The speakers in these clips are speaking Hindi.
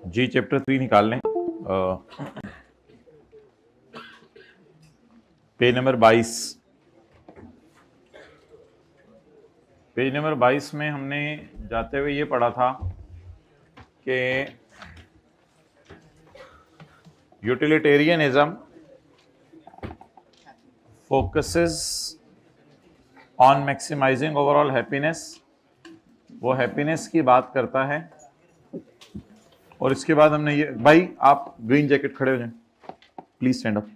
जी चैप्टर 3 निकाल लें। Page number 22। पेज नंबर 22 में हमने जाते हुए ये पढ़ा था कि utilitarianism focuses on maximising overall happiness, वो हैप्पीनेस की बात करता है। और इसके बाद हमने ये, भाई आप ग्रीन जैकेट खड़े हो जाएं प्लीज, स्टैंड अप।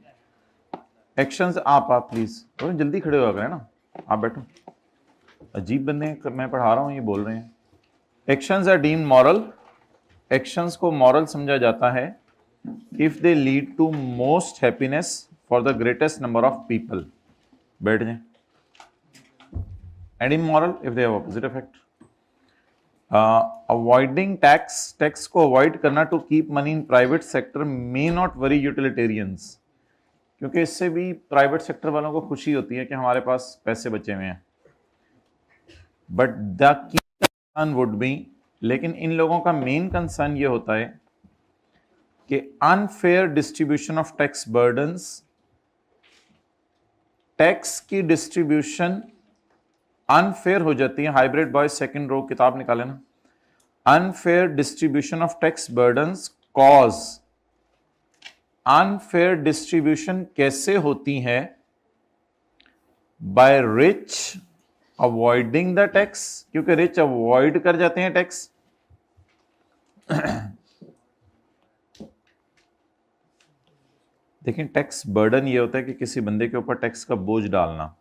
एक्शंस आप प्लीज थोड़ा जल्दी खड़े हो गए ना, आप बैठो। अजीब बंदे हैं, मैं पढ़ा रहा हूँ ये बोल रहे हैं। Actions are deemed moral, actions को मॉरल समझा जाता है if they lead to most happiness for the greatest number of people. बैठ जाए। And immoral if they have opposite effect. Avoiding tax, tax को अवॉइड करना to keep money in private sector may not worry utilitarians, क्योंकि इससे भी प्राइवेट सेक्टर वालों को खुशी होती है कि हमारे पास पैसे बचे हुए हैं। But the key concern would be, लेकिन इन लोगों का मेन कंसर्न ये होता है कि unfair distribution of tax burdens, tax की डिस्ट्रीब्यूशन अनफेयर हो जाती है। हाइब्रिड बॉयज सेकंड रो किताब निकाले ना। Unfair distribution of tax burdens cause, unfair distribution कैसे होती है? By rich avoiding the tax, क्योंकि रिच अवॉइड कर जाते हैं टैक्स। देखिए, टैक्स बर्डन ये होता है कि किसी बंदे के ऊपर टैक्स का बोझ डालना।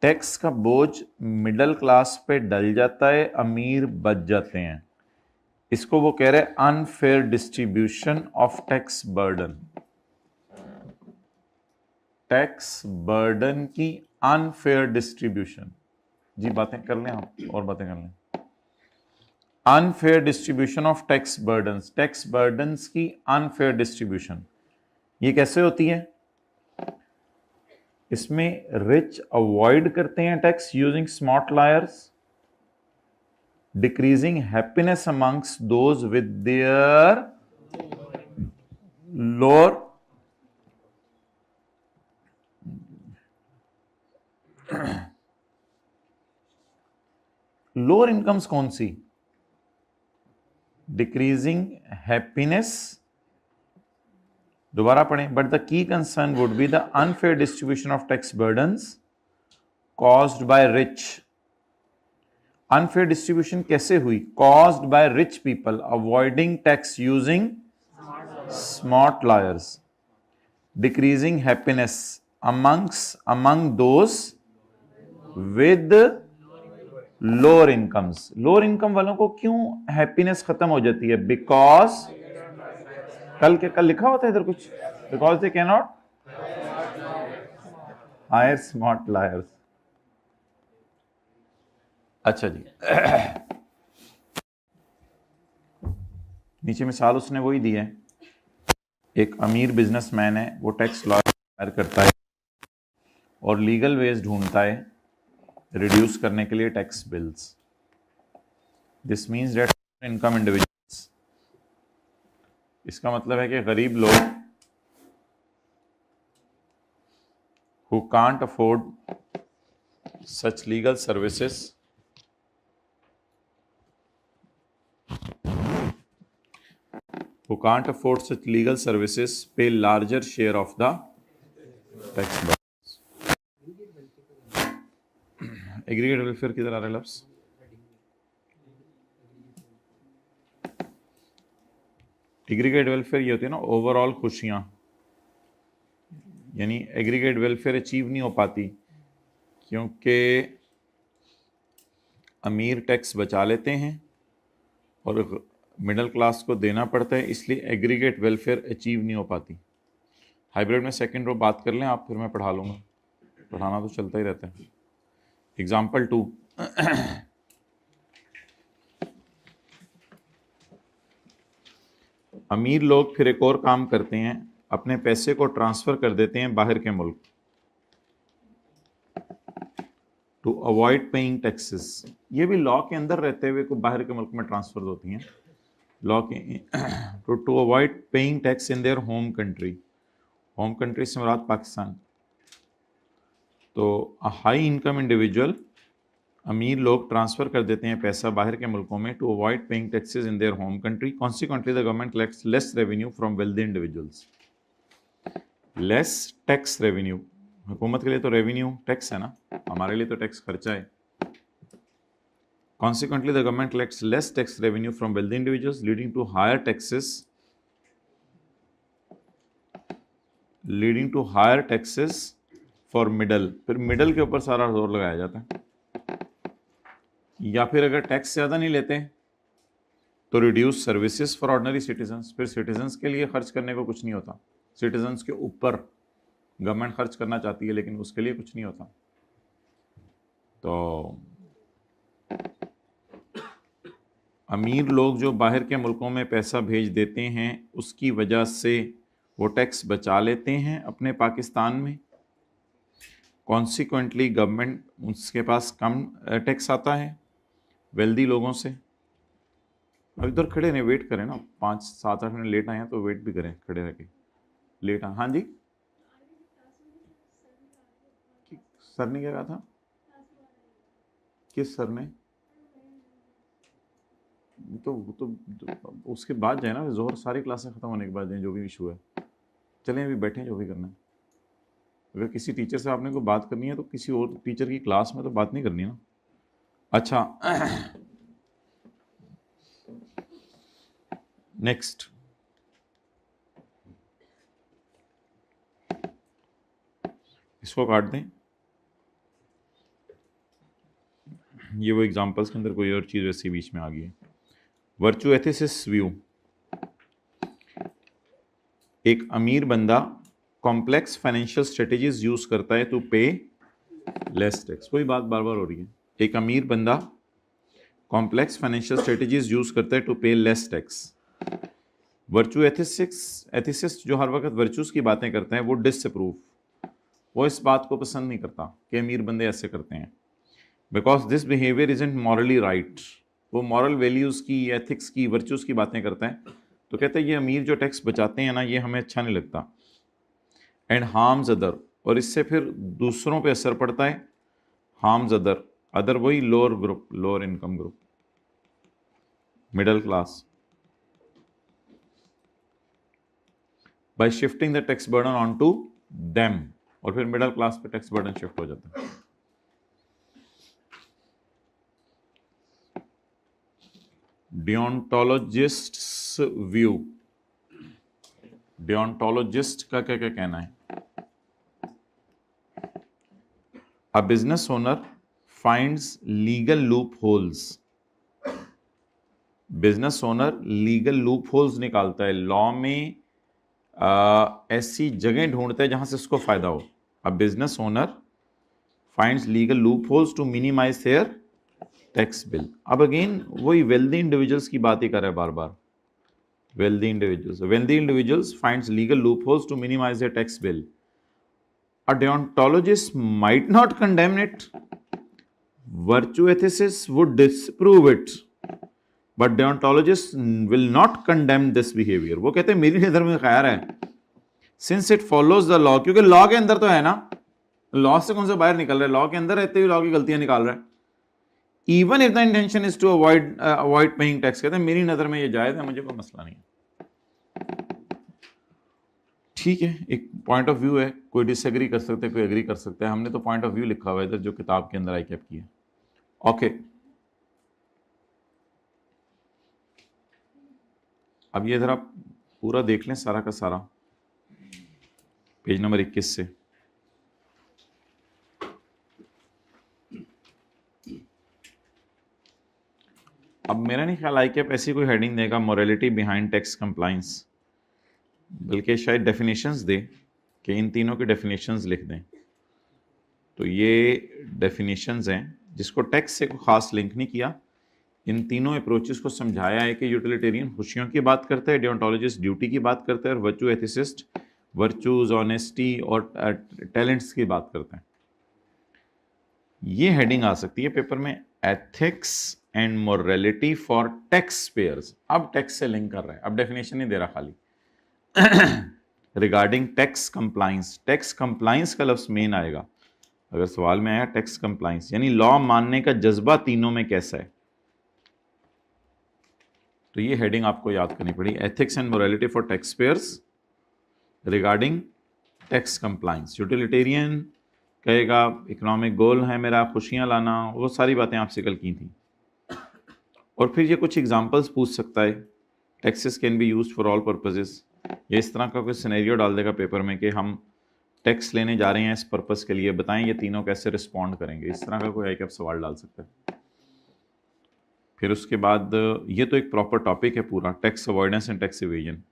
टैक्स का बोझ मिडिल क्लास पे डल जाता है, अमीर बच जाते हैं। इसको वो कह रहे हैं unfair distribution of tax burden. Tax burden की अनफेयर डिस्ट्रीब्यूशन। जी बातें कर लें आप, और बातें कर लें। Unfair distribution of tax burdens, tax burdens की अनफेयर डिस्ट्रीब्यूशन ये कैसे होती है? इसमें रिच अवॉइड करते हैं tax using smart lawyers, decreasing happiness amongst those with their lower lower incomes. कौन सी? डिक्रीजिंग हैप्पीनेस, दोबारा पढ़ें। But the key concern would be the unfair distribution of tax burdens caused by rich. Unfair distribution कैसे हुई? Caused by rich people avoiding tax using smart lawyers, decreasing happiness among those with lower incomes. Lower income वालों को क्यों हैप्पीनेस खत्म हो जाती है? बिकॉज कल लिखा होता है इधर कुछ, because they can not hire smart lawyers. अच्छा जी। नीचे मिसाल उसने वही दी है। एक अमीर बिजनेसमैन है, वो टैक्स लॉ हायर करता है और लीगल वेज ढूंढता है रिड्यूस करने के लिए tax bills. This means that income individuals, इसका मतलब है कि गरीब लोग who can't afford such legal services pay larger share of the tax burdens. Aggregate welfare किधर आ रहा है लफ्स? एग्रीगेट वेलफेयर ये होती है ना ओवरऑल खुशियां, यानी एग्रीगेट वेलफेयर अचीव नहीं हो पाती क्योंकि अमीर टैक्स बचा लेते हैं और मिडिल क्लास को देना पड़ता है, इसलिए एग्रीगेट वेलफेयर अचीव नहीं हो पाती। हाइब्रिड में सेकंड रो बात कर लें आप, फिर मैं पढ़ा लूँगा, पढ़ाना तो चलता ही रहता है। एग्जाम्पल 2, अमीर लोग फिर एक और काम करते हैं, अपने पैसे को ट्रांसफ़र कर देते हैं बाहर के मुल्क टू अवॉइड पेइंग टैक्सेस। ये भी लॉ के अंदर रहते हुए को बाहर के मुल्क में ट्रांसफ़र होती हैं, law to avoid paying tax in their home country. Home country से मुराद पाकिस्तान। तो हाई इनकम इंडिविजुअल, अमीर लोग ट्रांसफ़र कर देते हैं पैसा बाहर के मुल्कों में to avoid paying taxes in their home country. Consequently the government collects less revenue from wealthy individuals. Less tax revenue, हुकूमत के लिए तो रेवेन्यू टैक्स है ना, हमारे लिए तो टैक्स खर्चा है। Consequently, the government collects less tax revenue from wealthy individuals, leading to higher taxes for middle। फिर मिडल के ऊपर सारा जोर लगाया जाता है। या फिर अगर टैक्स ज़्यादा नहीं लेते तो reduce services for ordinary citizens. फिर सिटीजन्स के लिए खर्च करने को कुछ नहीं होता। सिटीजन्स के ऊपर गवर्नमेंट खर्च करना चाहती है लेकिन उसके लिए कुछ नहीं होता। तो अमीर लोग जो बाहर के मुल्कों में पैसा भेज देते हैं उसकी वजह से वो टैक्स बचा लेते हैं अपने पाकिस्तान में। कॉन्सिक्वेंटली गवर्नमेंट उसके पास कम टैक्स आता है वेल्दी लोगों से। अब इधर खड़े रहें, वेट करें ना, 5-7-8 मिनट लेट आए हैं तो वेट भी करें खड़े रह के। लेट हाँ जी, सर ने क्या कहा था? किस सर ने? तो उसके बाद जाए ना, जोहर सारी क्लासें ख़त्म होने के बाद जाए, जो भी इशू है। चलें अभी बैठें, जो भी करना है। अगर किसी टीचर से आपने कोई बात करनी है तो किसी और टीचर की क्लास में तो बात नहीं करनी ना। अच्छा, नेक्स्ट इसको काट दें। ये वो एग्जांपल्स के अंदर कोई और चीज़ वैसे बीच में आ गई है। Virtue ethicists view. एक अमीर बंदा कॉम्प्लेक्स फाइनेंशियल स्ट्रेटेजीज यूज करता है टू पे लेस टैक्स। कोई बात बार बार हो रही है। एक अमीर बंदा कॉम्प्लेक्स फाइनेंशियल स्ट्रेटेजीज यूज करता है टू पे लेस टैक्स। वर्चू एथिसिस्ट जो हर वक्त वर्चूज की बातें करते हैं वो डिसअप्रूव, वो इस बात को पसंद नहीं करता कि अमीर बंदे ऐसे करते हैं। Because this behaviour isn't morally right. वो मॉरल वैल्यूज़ की, एथिक्स की, वर्चूज़ की बातें करता है। तो कहते हैं ये अमीर जो टैक्स बचाते हैं ना, ये हमें अच्छा नहीं लगता। एंड हार्म्स अदर, और इससे फिर दूसरों पे असर पड़ता है। हार्म्स अदर, अदर वही lower group, lower income group, middle class, by shifting the tax burden on to them. और फिर मिडिल क्लास पे टैक्स बर्डन शिफ्ट हो जाता है। डियोंटोलॉजिस्ट्स व्यू। डियोंटोलॉजिस्ट का क्या क्या कहना है? अ business owner finds legal loop holes. Business owner legal loop holes निकालता है, लॉ में ऐसी जगह ढूंढता है जहां से उसको फायदा हो। A business owner finds legal loopholes to minimise their tax bill. अब अगेन वही वेल्दी इंडिविजुअल्स की बात ही कर रहा है बार बार। Wealthy individuals finds legal loopholes to minimise their tax bill. A deontologist might not condemn it, virtue ethicists would disprove it, but deontologists will not condemn this behavior। वो कहते हैं मेरी नजर में खैर है, since it follows the law, क्योंकि लॉ के अंदर तो है ना, लॉ से कौन से बाहर निकल रहा है, लॉ के अंदर रहते हुए लॉ की गलतियां निकाल रहा है। Even if the intention is to avoid paying tax, कहते हैं मेरी नजर में ये जायज है, मुझे कोई मसला नहीं है। ठीक है, एक पॉइंट ऑफ व्यू है, कोई डिसएग्री कर सकते हैं, कोई एग्री कर सकता है। हमने तो पॉइंट ऑफ व्यू लिखा हुआ है इधर जो किताब के अंदर आई कैप की है। ओके, अब ये इधर आप पूरा देख लें सारा का सारा, पेज नंबर 21 से। अब मेरा नहीं ख्याल आई कैप ऐसी कोई हेडिंग देगा मोरालिटी बिहाइंड टैक्स कंप्लायंस, बल्कि शायद डेफिनेशंस दे कि इन तीनों की डेफिनेशंस लिख दें। तो ये डेफिनेशंस हैं, जिसको टैक्स से कोई ख़ास लिंक नहीं किया। इन तीनों अप्रोचेस को समझाया है कि यूटिलिटेरियन खुशियों की बात करता है, डियोंटोलॉजिस्ट ड्यूटी की बात करता है, और वर्चू एथिसिस्ट वर्चूज, ऑनेस्टी और टैलेंट्स की बात करते हैं। ये हेडिंग आ सकती है पेपर में, ethics and morality for tax payers. अब टैक्स से लिंक कर रहा है, अब डेफिनेशन नहीं दे रहा खाली। Regarding tax compliance, tax compliance का लफ्ज मेन आएगा अगर सवाल में आया टैक्स कंप्लाइंस, यानी लॉ मानने का जज्बा तीनों में कैसा है। तो ये हेडिंग आपको याद करनी पड़ी, ethics and morality for tax payers regarding tax compliance. Utilitarian कहेगा इकोनॉमिक गोल है मेरा खुशियां लाना, वो सारी बातें आपसे कल की थी। और फिर ये कुछ एग्जांपल्स पूछ सकता है, taxes can be used for all purposes. ये इस तरह का कोई सिनेरियो डाल देगा पेपर में कि हम टैक्स लेने जा रहे हैं इस पर्पस के लिए, बताएं ये तीनों कैसे रिस्पॉन्ड करेंगे। इस तरह का कोई एक सवाल डाल सकता है। फिर उसके बाद ये तो एक प्रॉपर टॉपिक है पूरा, tax avoidance and tax evasion.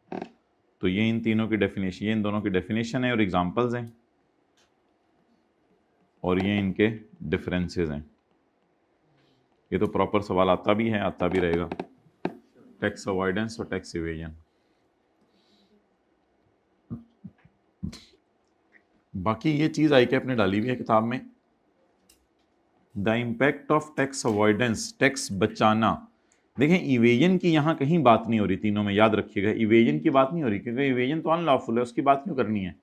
तो ये इन तीनों की डेफिनेशन, ये इन दोनों की डेफिनेशन है और एग्जांपल्स हैं, और ये इनके डिफरेंसेस हैं। ये तो प्रॉपर सवाल आता भी है, आता भी रहेगा, टैक्स अवॉइडेंस और टैक्स इवेजन। बाकी ये चीज आई कैप ने डाली हुई है किताब में, the impact of tax avoidance, tax बचाना। देखें इवेजन की यहां कहीं बात नहीं हो रही, तीनों में याद रखिएगा इवेजन की बात नहीं हो रही, क्योंकि इवेजन तो अनलॉफुल है, उसकी बात क्यों करनी है।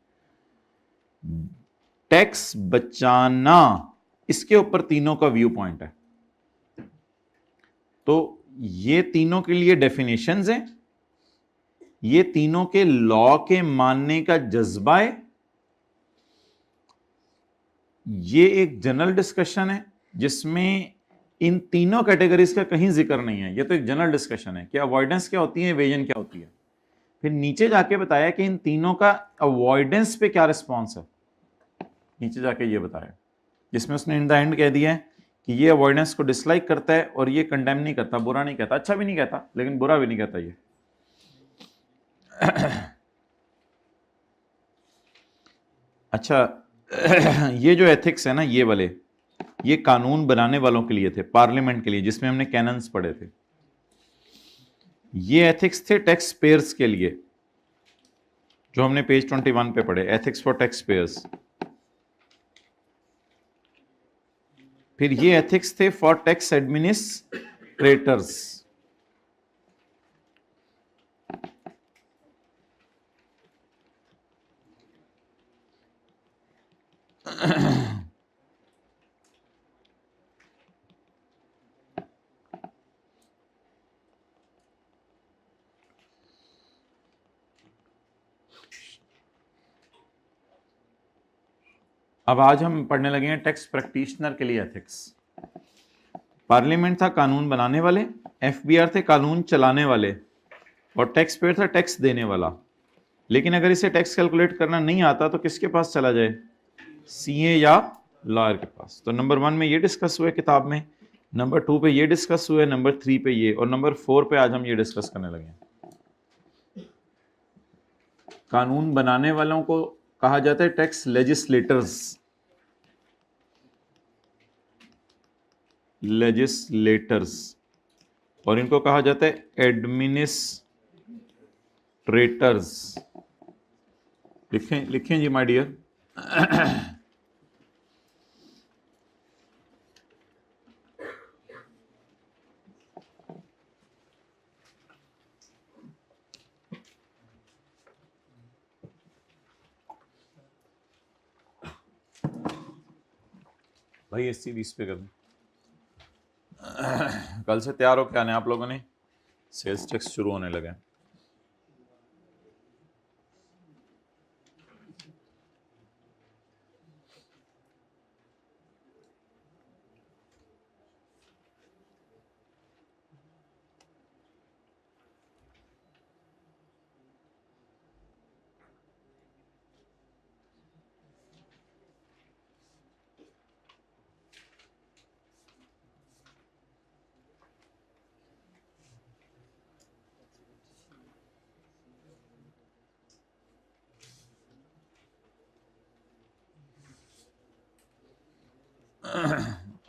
टैक्स बचाना, इसके ऊपर तीनों का व्यू पॉइंट है। तो ये तीनों के लिए डेफिनेशंस हैं, ये तीनों के लॉ के मानने का जज्बा है, ये एक जनरल डिस्कशन है जिसमें इन तीनों कैटेगरीज का कहीं जिक्र नहीं है। ये तो एक जनरल डिस्कशन है कि अवॉइडेंस क्या होती है, इवेजन क्या होती है। फिर नीचे जाके बताया कि इन तीनों का अवॉइडेंस पे क्या रिस्पॉन्स है, नीचे जाके ये बताया, जिसमें उसने इन द एंड कह दिया है कि ये अवॉइडेंस को डिसलाइक करता है और ये कंडेम नहीं करता, बुरा नहीं कहता, अच्छा भी नहीं कहता लेकिन बुरा भी नहीं कहता ये। अच्छा ये जो एथिक्स है ना, ये वाले, ये कानून बनाने वालों के लिए थे, पार्लियामेंट के लिए, जिसमें हमने कैनन्स पढ़े थे। ये एथिक्स थे टैक्स पेयर्स के लिए, जो हमने पेज 21 पे पढ़े, एथिक्स फॉर टैक्स पेयर्स। फिर ये एथिक्स थे फॉर टैक्स एडमिनिस्ट्रेटर्स। अब आज हम पढ़ने लगे हैं टैक्स प्रैक्टिशनर के लिए एथिक्स। पार्लियामेंट था कानून बनाने वाले, एफबीआर थे कानून चलाने वाले, और टैक्स पेयर था टैक्स देने वाला। लेकिन अगर इसे टैक्स कैलकुलेट करना नहीं आता तो किसके पास चला जाए, सीए या लॉयर के पास। तो नंबर 1 में ये डिस्कस हुआ है किताब में, नंबर 2 पे ये डिस्कस हुआ है, नंबर 3 पे ये, और नंबर 4 पे आज हम ये डिस्कस करने लगे हैं। कानून बनाने वालों को कहा जाता है टैक्स लेजिस्लेटर्स, लेजिस्लेटर्स, और इनको कहा जाता है एडमिनिस्ट्रेटर्स। लिखें लिखें जी माय डियर। भाई 80-20 पे कर दें। कल से तैयार हो क्या आने आप लोगों ने, सेल्स टैक्स शुरू होने लगे।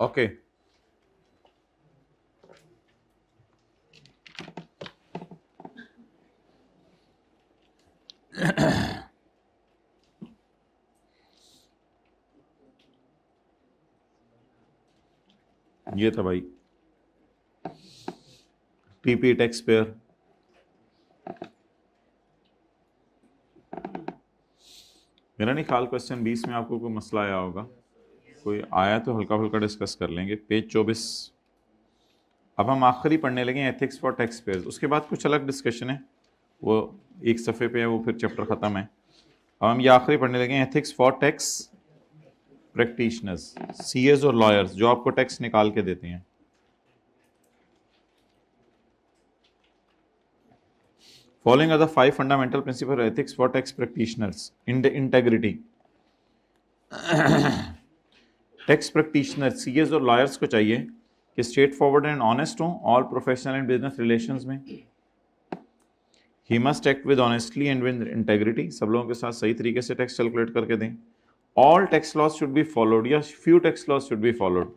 ओके ये था भाई टीपी टैक्स पेयर। मेरा नहीं ख्याल क्वेश्चन 20 में आपको कोई मसला आया होगा, कोई आया तो हल्का फुल्का डिस्कस कर लेंगे। पेज 24। अब हम आखिरी पढ़ने लगे एथिक्स फॉर टैक्स पेयर्स, उसके बाद कुछ अलग डिस्कशन है, वो एक सफ़े पे है, वो फिर चैप्टर ख़त्म है। अब हम ये आखिरी पढ़ने लगे ethics for tax practitioners, CS और लॉयर्स जो आपको टैक्स निकाल के देते हैं। Following are the 5 fundamental principles of ethics for tax practitioners. Integrity. Tax practitioner CS और लॉयर्स को चाहिए कि स्ट्रेट फॉरवर्ड एंड ऑनेस्ट हों all professional and business relations में। He must act with honestly and with integrity, सब लोगों के साथ सही तरीके से टैक्स कैलकुलेट करके दें। All tax laws should be followed या few tax laws should be followed.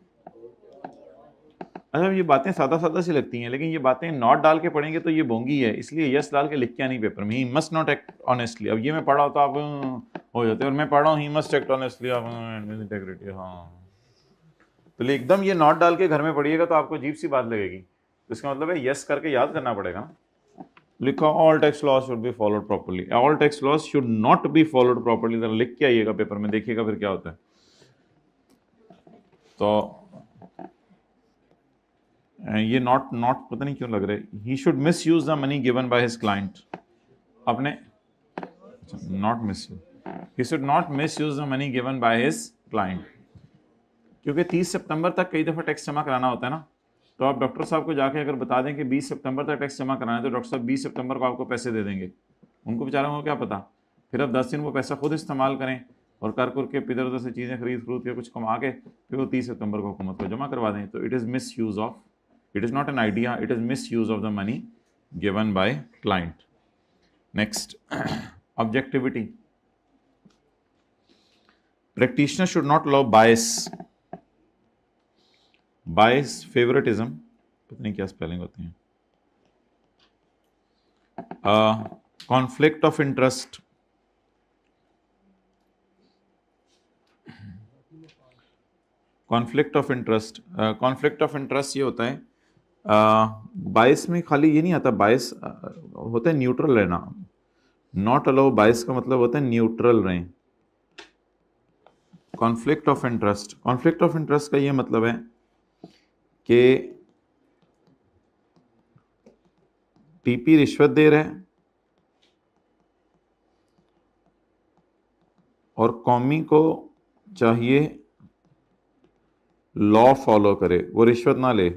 अच्छा, ये बातें सादा सादा सी लगती हैं, लेकिन ये बातें नॉट डाल के पढ़ेंगे तो ये बोंगी है, इसलिए यस डाल के लिख के नहीं पेपर में। He must not act honestly, अब ये मैं पढ़ा तो आप हो जाते, और मैं पढ़ रहा हूँ ही मस्ट एक्ट ऑनेस्टली इंटेग्रिटी, हाँ, तो एकदम ये नॉट डाल के घर में पढ़िएगा तो आपको अजीब सी बात लगेगी। तो इसका मतलब है यस करके याद करना पड़ेगा ना। लिखो all tax laws should be followed properly, all tax laws should not be followed properly, जरा लिख के आइएगा पेपर में, देखिएगा फिर क्या होता है। तो ये नॉट पता नहीं क्यों लग रहा है। He should misuse the money given by his client, अपने not misuse, he should not misuse the money given by his client, क्योंकि 30 सितंबर तक कई दफ़ा टैक्स जमा कराना होता है ना। तो आप डॉक्टर साहब को जाके अगर बता दें कि 20 सितंबर तक टैक्स जमा कराना है, तो डॉक्टर साहब 20 सितंबर को आपको पैसे दे देंगे। उनको बेचारों को क्या पता, फिर अब 10 दिन वो पैसा खुद इस्तेमाल करें और कर के इधर उधर से चीज़ें खरीद के कुछ कमा के फिर वो 30 सितंबर को हुकूमत को जमा करवा दें। तो it is miss use of, it is not an idea, it is miss use of the money given by client. Next, objectivity. Practitioner should not allow bias, bias favouritism, पता नहीं क्या स्पेलिंग होती है, conflict of interest, conflict of interest, conflict of interest ये होता है बायस में खाली ये नहीं आता, बायस होता है न्यूट्रल रहना। नॉट अलाउ बायस का मतलब होता है न्यूट्रल रहें। Conflict of interest, conflict of interest का ये मतलब है कि टीपी रिश्वत दे रहा है और कौमी को चाहिए लॉ फॉलो करे, वो रिश्वत ना ले।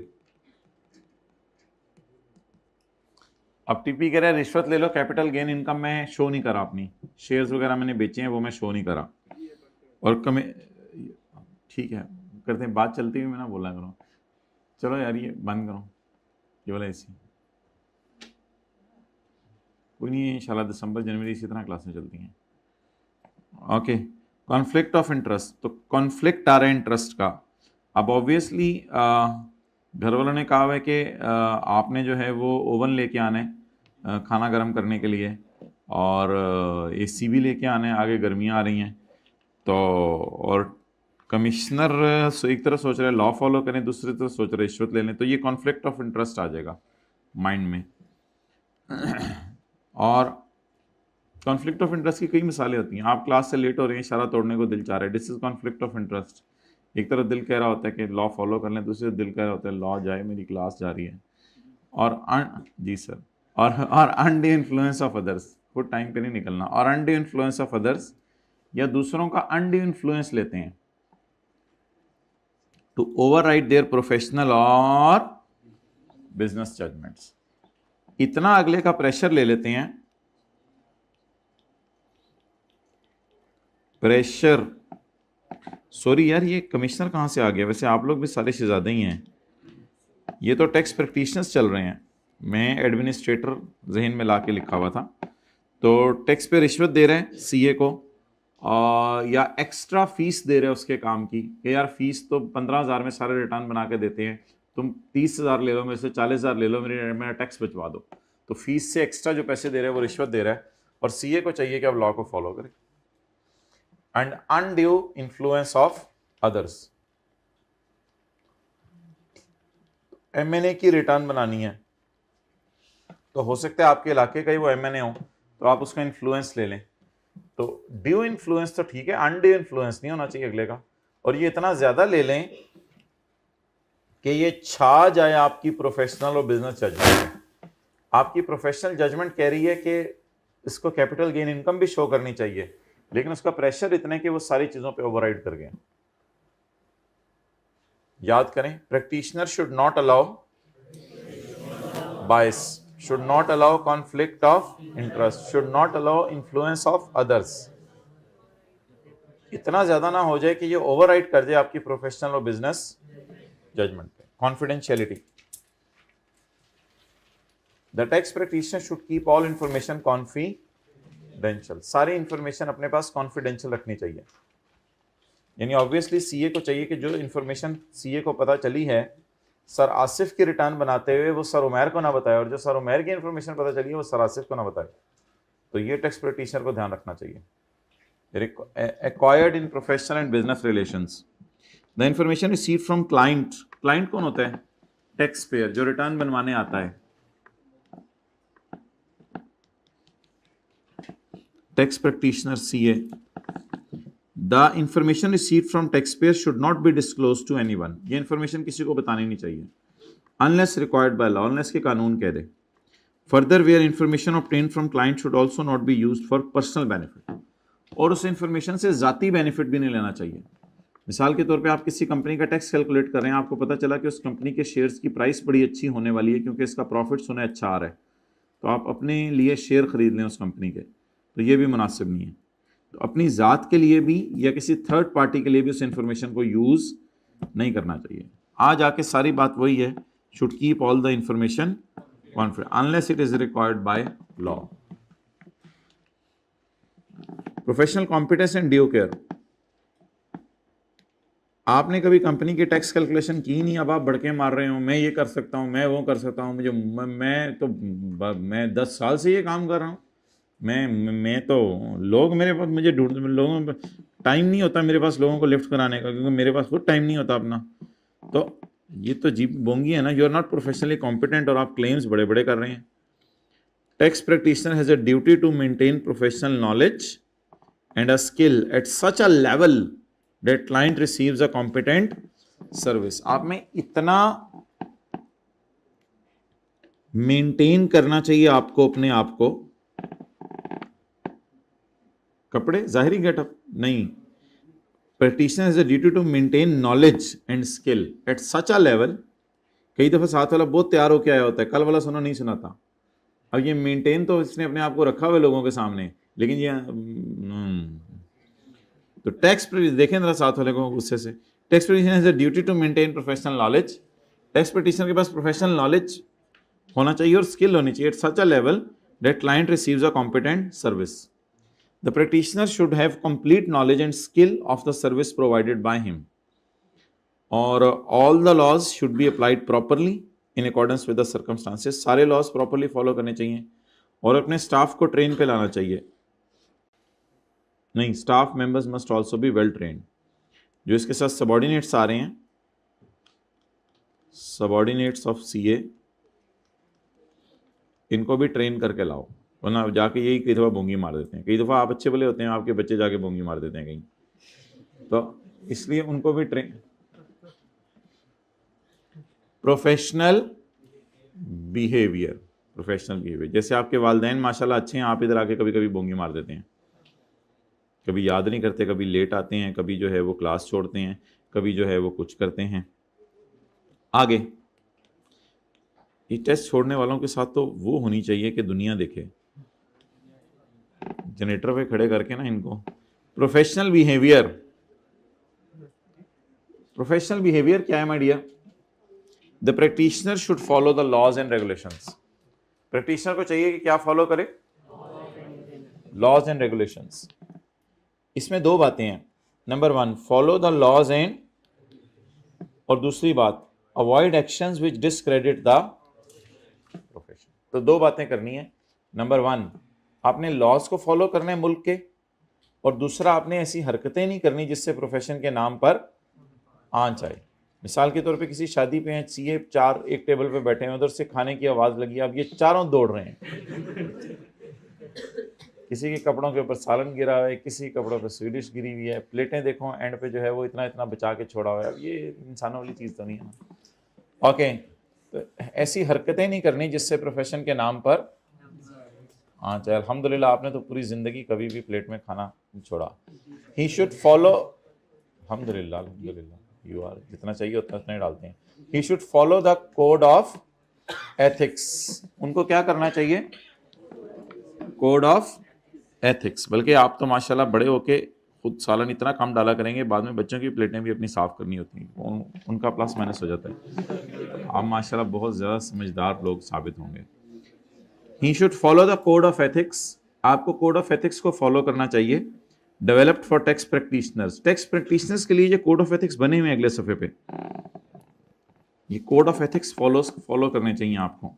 अब टीपी कह रहा है रिश्वत ले लो, कैपिटल गेन इनकम में शो नहीं करा, अपनी शेयर्स वगैरह मैंने बेचे हैं वो मैं शो नहीं करा, और कम ठीक है करते हैं, बात चलती हुई मैं ना बोला करो। चलो यार ये बंद करो ये वाला ऐसी, कोई नहीं है, इंशाल्लाह दिसंबर जनवरी इसी तरह क्लासें चलती हैं। ओके, कॉन्फ्लिक्ट ऑफ इंटरेस्ट, तो कॉन्फ्लिक्ट आ रहा है इंटरेस्ट का। अब ऑब्वियसली घर वालों ने कहा है कि आपने जो है वो ओवन लेके आना है खाना गर्म करने के लिए, और एसी भी लेके आना है, आगे गर्मियाँ आ रही हैं, तो और कमिश्नर एक तरफ सोच रहे हैं लॉ फॉलो करें, दूसरी तरफ सोच रहे रिश्वत ले लें, तो ये कॉन्फ्लिक्ट ऑफ इंटरेस्ट आ जाएगा माइंड में। और कॉन्फ्लिक्ट ऑफ इंटरेस्ट की कई मिसालें होती हैं। आप क्लास से लेट हो रहे हैं, इशारा तोड़ने को दिल चाह रहा है, this is conflict of interest. एक तरफ दिल कह रहा होता है कि लॉ फॉलो कर लें, दूसरी तरफ दिल कह रहा होता है लॉ जाए, मेरी क्लास जा रही है। और जी सर, और अनड्यू इन्फ्लुएंस ऑफ अदर्स, खुद टाइम पे नहीं निकलना, और अनड्यू इन्फ्लुएंस ऑफ अदर्स, या दूसरों का अनड्यू इन्फ्लुएंस लेते हैं टू ओवरराइड देयर प्रोफेशनल और बिजनेस जजमेंट्स। इतना अगले का प्रेशर ले लेते हैं, प्रेशर, सॉरी यार ये कमिश्नर कहाँ से आ गया, वैसे आप लोग भी सारे शहजादे ही हैं, ये तो टैक्स प्रैक्टिशनर्स चल रहे हैं, मैं एडमिनिस्ट्रेटर जहन में ला के लिखा हुआ था। तो टैक्स पे रिश्वत दे रहे हैं सीए को, या एक्स्ट्रा फीस दे रहे हैं उसके काम की, कि यार फीस तो 15,000 में सारे रिटर्न बना के देते हैं, तुम 30,000 ले लो मेरे से, 40,000 ले लो, मेरा टैक्स बचवा दो। तो फीस से एक्स्ट्रा जो पैसे दे रहे हैं वो रिश्वत दे रहा है, और सीए को चाहिए कि अब लॉ को फॉलो करे। And undue influence of others, MNA की रिटर्न बनानी है, तो हो सकता है आपके इलाके का ही वो एमएनए हो, तो आप उसका इन्फ्लुएंस ले लें। तो ड्यू इन्फ्लुएंस तो ठीक है, अनड्यू इन्फ्लुएंस नहीं होना चाहिए अगले का। और ये इतना ज्यादा ले लें कि ये छा जाए आपकी प्रोफेशनल और बिजनेस जजमेंट। आपकी प्रोफेशनल जजमेंट कह रही है कि इसको कैपिटल गेन इनकम भी शो करनी चाहिए, लेकिन उसका प्रेशर इतना है कि वो सारी चीजों पे ओवरराइड कर गए। याद करें, practitioner should not allow bias, should not allow conflict of interest, should not allow influence of others. इतना ज्यादा ना हो जाए कि ये ओवरराइड कर जाए आपकी प्रोफेशनल और बिजनेस जजमेंट पे। Confidentiality, the tax practitioner should keep all information confidential. सारी इंफॉर्मेशन अपने पास कॉन्फिडेंशियल रखनी चाहिए। यानी ऑब्वियसली सीए को चाहिए कि जो इंफॉर्मेशन सीए को पता चली है सर आसिफ की रिटर्न बनाते हुए, वो सर उमैर को ना बताए, और जो सर उमैर की इंफॉर्मेशन पता चली है वो सर आसिफ को ना बताए। तो ये टैक्स प्रैक्टिशनर को ध्यान रखना चाहिए। Acquired in professional and business relations, the information received from client. Client कौन होता है? टैक्स पेयर, जो रिटर्न बनवाने आता है। Tax practitioner CA, the information received from taxpayer should not be disclose to anyone. ये इंफॉर्मेशन किसी को बतानी नहीं चाहिए unless required by law, unless के कानून कह दे। Further where information obtained from client should also not be used for personal benefit. और उस इंफॉर्मेशन से जाती बेनिफिट भी नहीं लेना चाहिए। मिसाल के तौर पे आप किसी कंपनी का टैक्स कैलकुलेट कर रहे हैं, आपको पता चला कि उस कंपनी के शेयर्स की प्राइस बड़ी अच्छी होने वाली है क्योंकि इसका प्रॉफिट सुने अच्छा आ रहा है, तो आप अपने लिए शेयर खरीद लें उस कंपनी के, तो ये भी मुनासिब नहीं है। तो अपनी ज़ात के लिए भी या किसी थर्ड पार्टी के लिए भी उस इंफॉर्मेशन को यूज़ नहीं करना चाहिए। आज आके सारी बात वही है, should keep all the information confidential unless it is required by law. Professional competence and due care, आपने कभी कंपनी की टैक्स कैलकुलेशन की नहीं, अब आप भड़के मार रहे हो मैं ये कर सकता हूँ, मैं वो कर सकता हूँ, मुझे मैं 10 साल से ये काम कर रहा हूँ, मैं तो लोग मेरे पास मुझे ढूंढ, लोगों टाइम नहीं होता मेरे पास लोगों को लिफ्ट कराने का, क्योंकि मेरे पास खुद टाइम नहीं होता अपना। तो ये तो जीप बोंगी है ना, you are not professionally competent और आप क्लेम्स बड़े बड़े कर रहे हैं। Tax practitioner has a duty to maintain professional knowledge and a skill at such a level that client receives a competent service। आप में इतना मेंटेन करना चाहिए आपको अपने आप को, कपड़े जाहिरी गेटअप नहीं, practitioner has a duty to maintain knowledge and skill at such a level. कई दफा साथ वाला बहुत तैयार होकर आया होता है, कल वाला सुना नहीं सुना था, अब ये मेंटेन तो इसने अपने आप को रखा हुआ लोगों के सामने, लेकिन ये तो टैक्स देखें जरा साथ वाले को गुस्से से। Tax practitioner has a duty to maintain professional knowledge. Tax practitioner के पास प्रोफेशनल नॉलेज होना चाहिए और स्किल होनी चाहिए at such a level that client receives a competent service. The practitioner should have complete knowledge and skill of the service provided by him, और all the laws should be applied properly in accordance with the circumstances. सारे लॉज प्रॉपरली फॉलो करने चाहिए और अपने स्टाफ को ट्रेन पे लाना चाहिए। नहीं, staff members must also be well trained. जो इसके साथ सबॉर्डिनेट्स आ रहे हैं, सबॉर्डिनेट्स ऑफ सीए, इनको भी ट्रेन करके लाओ, वरना जाके यही कई दफ़ा बोंगी मार देते हैं। कई दफ़ा आप अच्छे भले होते हैं, आपके बच्चे जाके बोंगी मार देते हैं कहीं, तो इसलिए उनको भी train. Professional behaviour, professional behaviour, जैसे आपके वालिदैन माशाल्लाह अच्छे हैं, आप इधर आके कभी कभी बोंगी मार देते हैं, कभी याद नहीं करते, कभी लेट आते हैं, कभी जो है वो क्लास छोड़ते हैं, कभी जो है वो कुछ करते हैं। आगे ये टेस्ट छोड़ने वालों के साथ तो वो होनी चाहिए कि दुनिया देखे, जनरेटर पे खड़े करके ना इनको। प्रोफेशनल बिहेवियर, प्रोफेशनल बिहेवियर क्या है my dear? The practitioner should follow the laws and regulations. Practitioner को चाहिए कि क्या फॉलो करे? Laws and regulations. इसमें दो बातें हैं, number 1 follow the laws and, और दूसरी बात avoid actions which discredit the profession. तो दो बातें करनी है, नंबर 1 आपने लॉज को फॉलो करना है मुल्क के, और दूसरा आपने ऐसी हरकतें नहीं करनी जिससे प्रोफेशन के नाम पर आंच आए। मिसाल के तौर पे किसी शादी पे हैं, सीए चार एक टेबल पे बैठे हैं, उधर से खाने की आवाज लगी, अब ये चारों दौड़ रहे हैं। किसी के कपड़ों के ऊपर सालन गिरा हुआ है, किसी के कपड़ों पे स्वीडिश गिरी हुई है, प्लेटें देखो एंड पे जो है वो इतना इतना बचा के छोड़ा हुआ है। अब ये इंसानों वाली चीज़ तो नहीं है ना। ओके, तो ऐसी हरकतें नहीं करनी जिससे प्रोफेशन के नाम पर, हाँ चाहे अल्हम्दुलिल्लाह आपने तो पूरी ज़िंदगी कभी भी प्लेट में खाना नहीं छोड़ा। ही शुड फॉलो, अल्हम्दुलिल्लाह अल्हम्दुलिल्लाह, यू आर जितना चाहिए उतना उतना ही डालते हैं। He should follow the code of ethics. उनको क्या करना चाहिए? Code of ethics. बल्कि आप तो माशाल्लाह बड़े होके खुद सालन इतना कम डाला करेंगे, बाद में बच्चों की प्लेटें भी अपनी साफ करनी होती हैं, उनका प्लस माइनस हो जाता है। आप माशाल्लाह बहुत ज़्यादा समझदार लोग साबित होंगे। He should follow the code of ethics. आपको कोड ऑफ एथिक्स को फॉलो करना चाहिए। Developed for tax practitioners. Tax practitioners के लिए ये कोड ऑफ एथिक्स बने हुए हैं अगले सफ़े पे। ये कोड ऑफ एथिक्स फॉलो करने चाहिए आपको।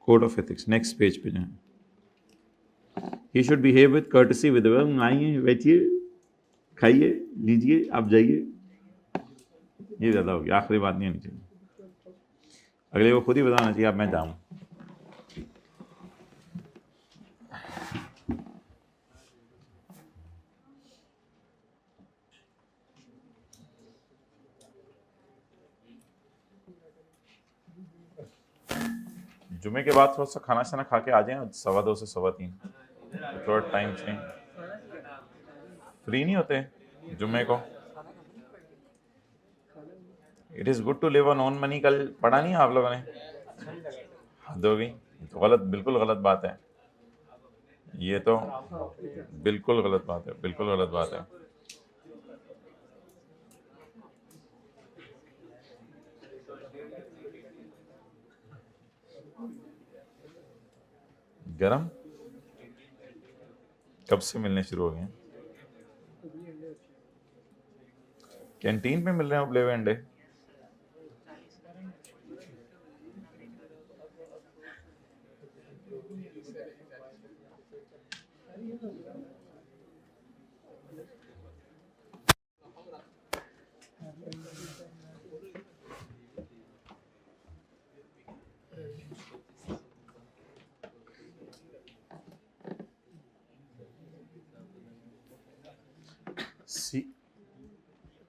Code of ethics next page पे जाएं। He should behave with courtesy with, आइए बैठिए खाइए लीजिए आप जाइए, ये ज़्यादा हो गया, आखिरी बात नहीं होनी चाहिए। अगले को खुद ही बताना चाहिए अब मैं जाऊँ। जुमे के बाद थोड़ा सा खाना शाना खा के आ जाएं, 2:15 से 3:15, थोड़ा टाइम से। फ्री नहीं होते जुमे को। It is good to live on own money, कल पढ़ा नहीं आप लोगों ने? हद हो गई, तो गलत, बिल्कुल गलत बात है ये तो, बिल्कुल गलत बात है, बिल्कुल गलत बात है। गरम कब से मिलने शुरू हो गए? कैंटीन पे मिल रहे हैं उबले हुए अंडे?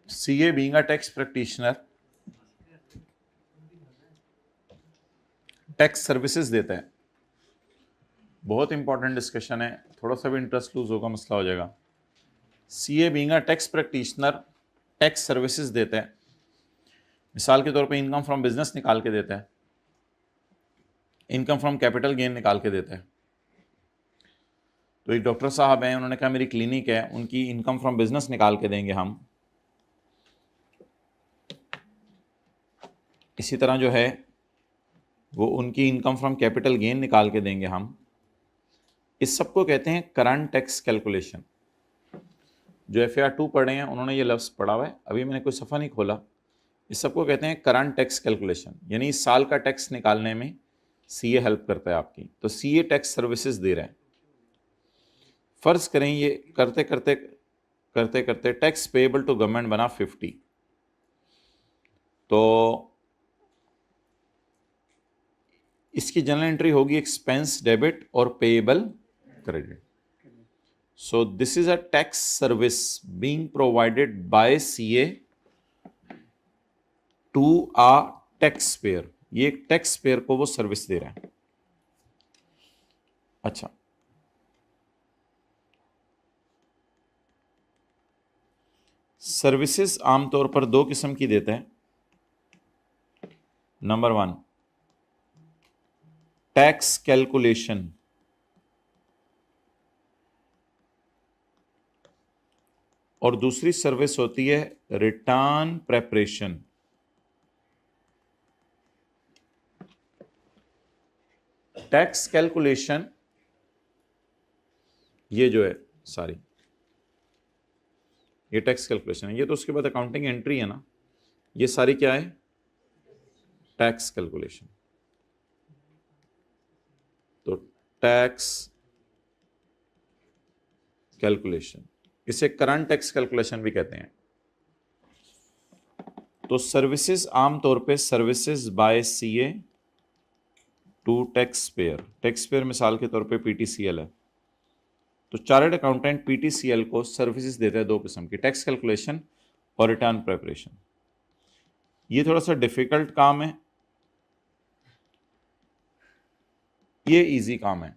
CA being a tax practitioner, tax services देता है। बहुत इंपॉर्टेंट डिस्कशन है, थोड़ा सा भी इंटरेस्ट लूज होगा मसला हो जाएगा। CA being a tax practitioner tax services देता है। मिसाल के तौर पे इनकम फ्रॉम बिजनेस निकाल के देता है, इनकम फ्रॉम कैपिटल गेन निकाल के देता है। तो एक डॉक्टर साहब हैं, उन्होंने कहा मेरी क्लिनिक है, उनकी इनकम फ्रॉम बिजनेस निकाल के देंगे हम। इसी तरह जो है वो उनकी इनकम फ्रॉम कैपिटल गेन निकाल के देंगे हम। इस सब को कहते हैं करंट टैक्स कैलकुलेशन। जो FAR 2 पढ़े हैं उन्होंने ये लफ्ज़ पढ़ा हुआ है, अभी मैंने कोई सफ़ा नहीं खोला। इस सब को कहते हैं करंट टैक्स कैलकुलेशन, यानी इस साल का टैक्स निकालने में CA हेल्प करता है आपकी। तो CA टैक्स सर्विसेज दे रहा है। फ़र्ज़ करें ये करते करते करते करते टैक्स पेएबल टू गवर्नमेंट बना 50, तो इसकी जनरल एंट्री होगी एक्सपेंस डेबिट और payable credit. So this is a tax service being provided by CA to a taxpayer. ये एक टैक्स पेयर को वो सर्विस दे रहा है। अच्छा, सर्विसेज आमतौर पर दो किस्म की देते हैं। नंबर 1 टैक्स कैलकुलेशन, और दूसरी सर्विस होती है रिटर्न प्रेपरेशन। टैक्स कैलकुलेशन ये जो है सारी, ये टैक्स कैलकुलेशन है, ये तो उसके बाद अकाउंटिंग एंट्री है ना, ये सारी क्या है? Tax calculation. तो टैक्स कैलकुलेशन, इसे करंट टैक्स कैलकुलेशन भी कहते हैं। तो सर्विसेज आमतौर पे services by CA to taxpayer, taxpayer मिसाल के तौर पे पीटीसीएल है। तो चार्टर्ड अकाउंटेंट पीटीसीएल को सर्विसेज देता है दो किस्म की, टैक्स कैलकुलेशन और रिटर्न प्रिपरेशन। ये थोड़ा सा डिफिकल्ट काम है, ये इजी काम है।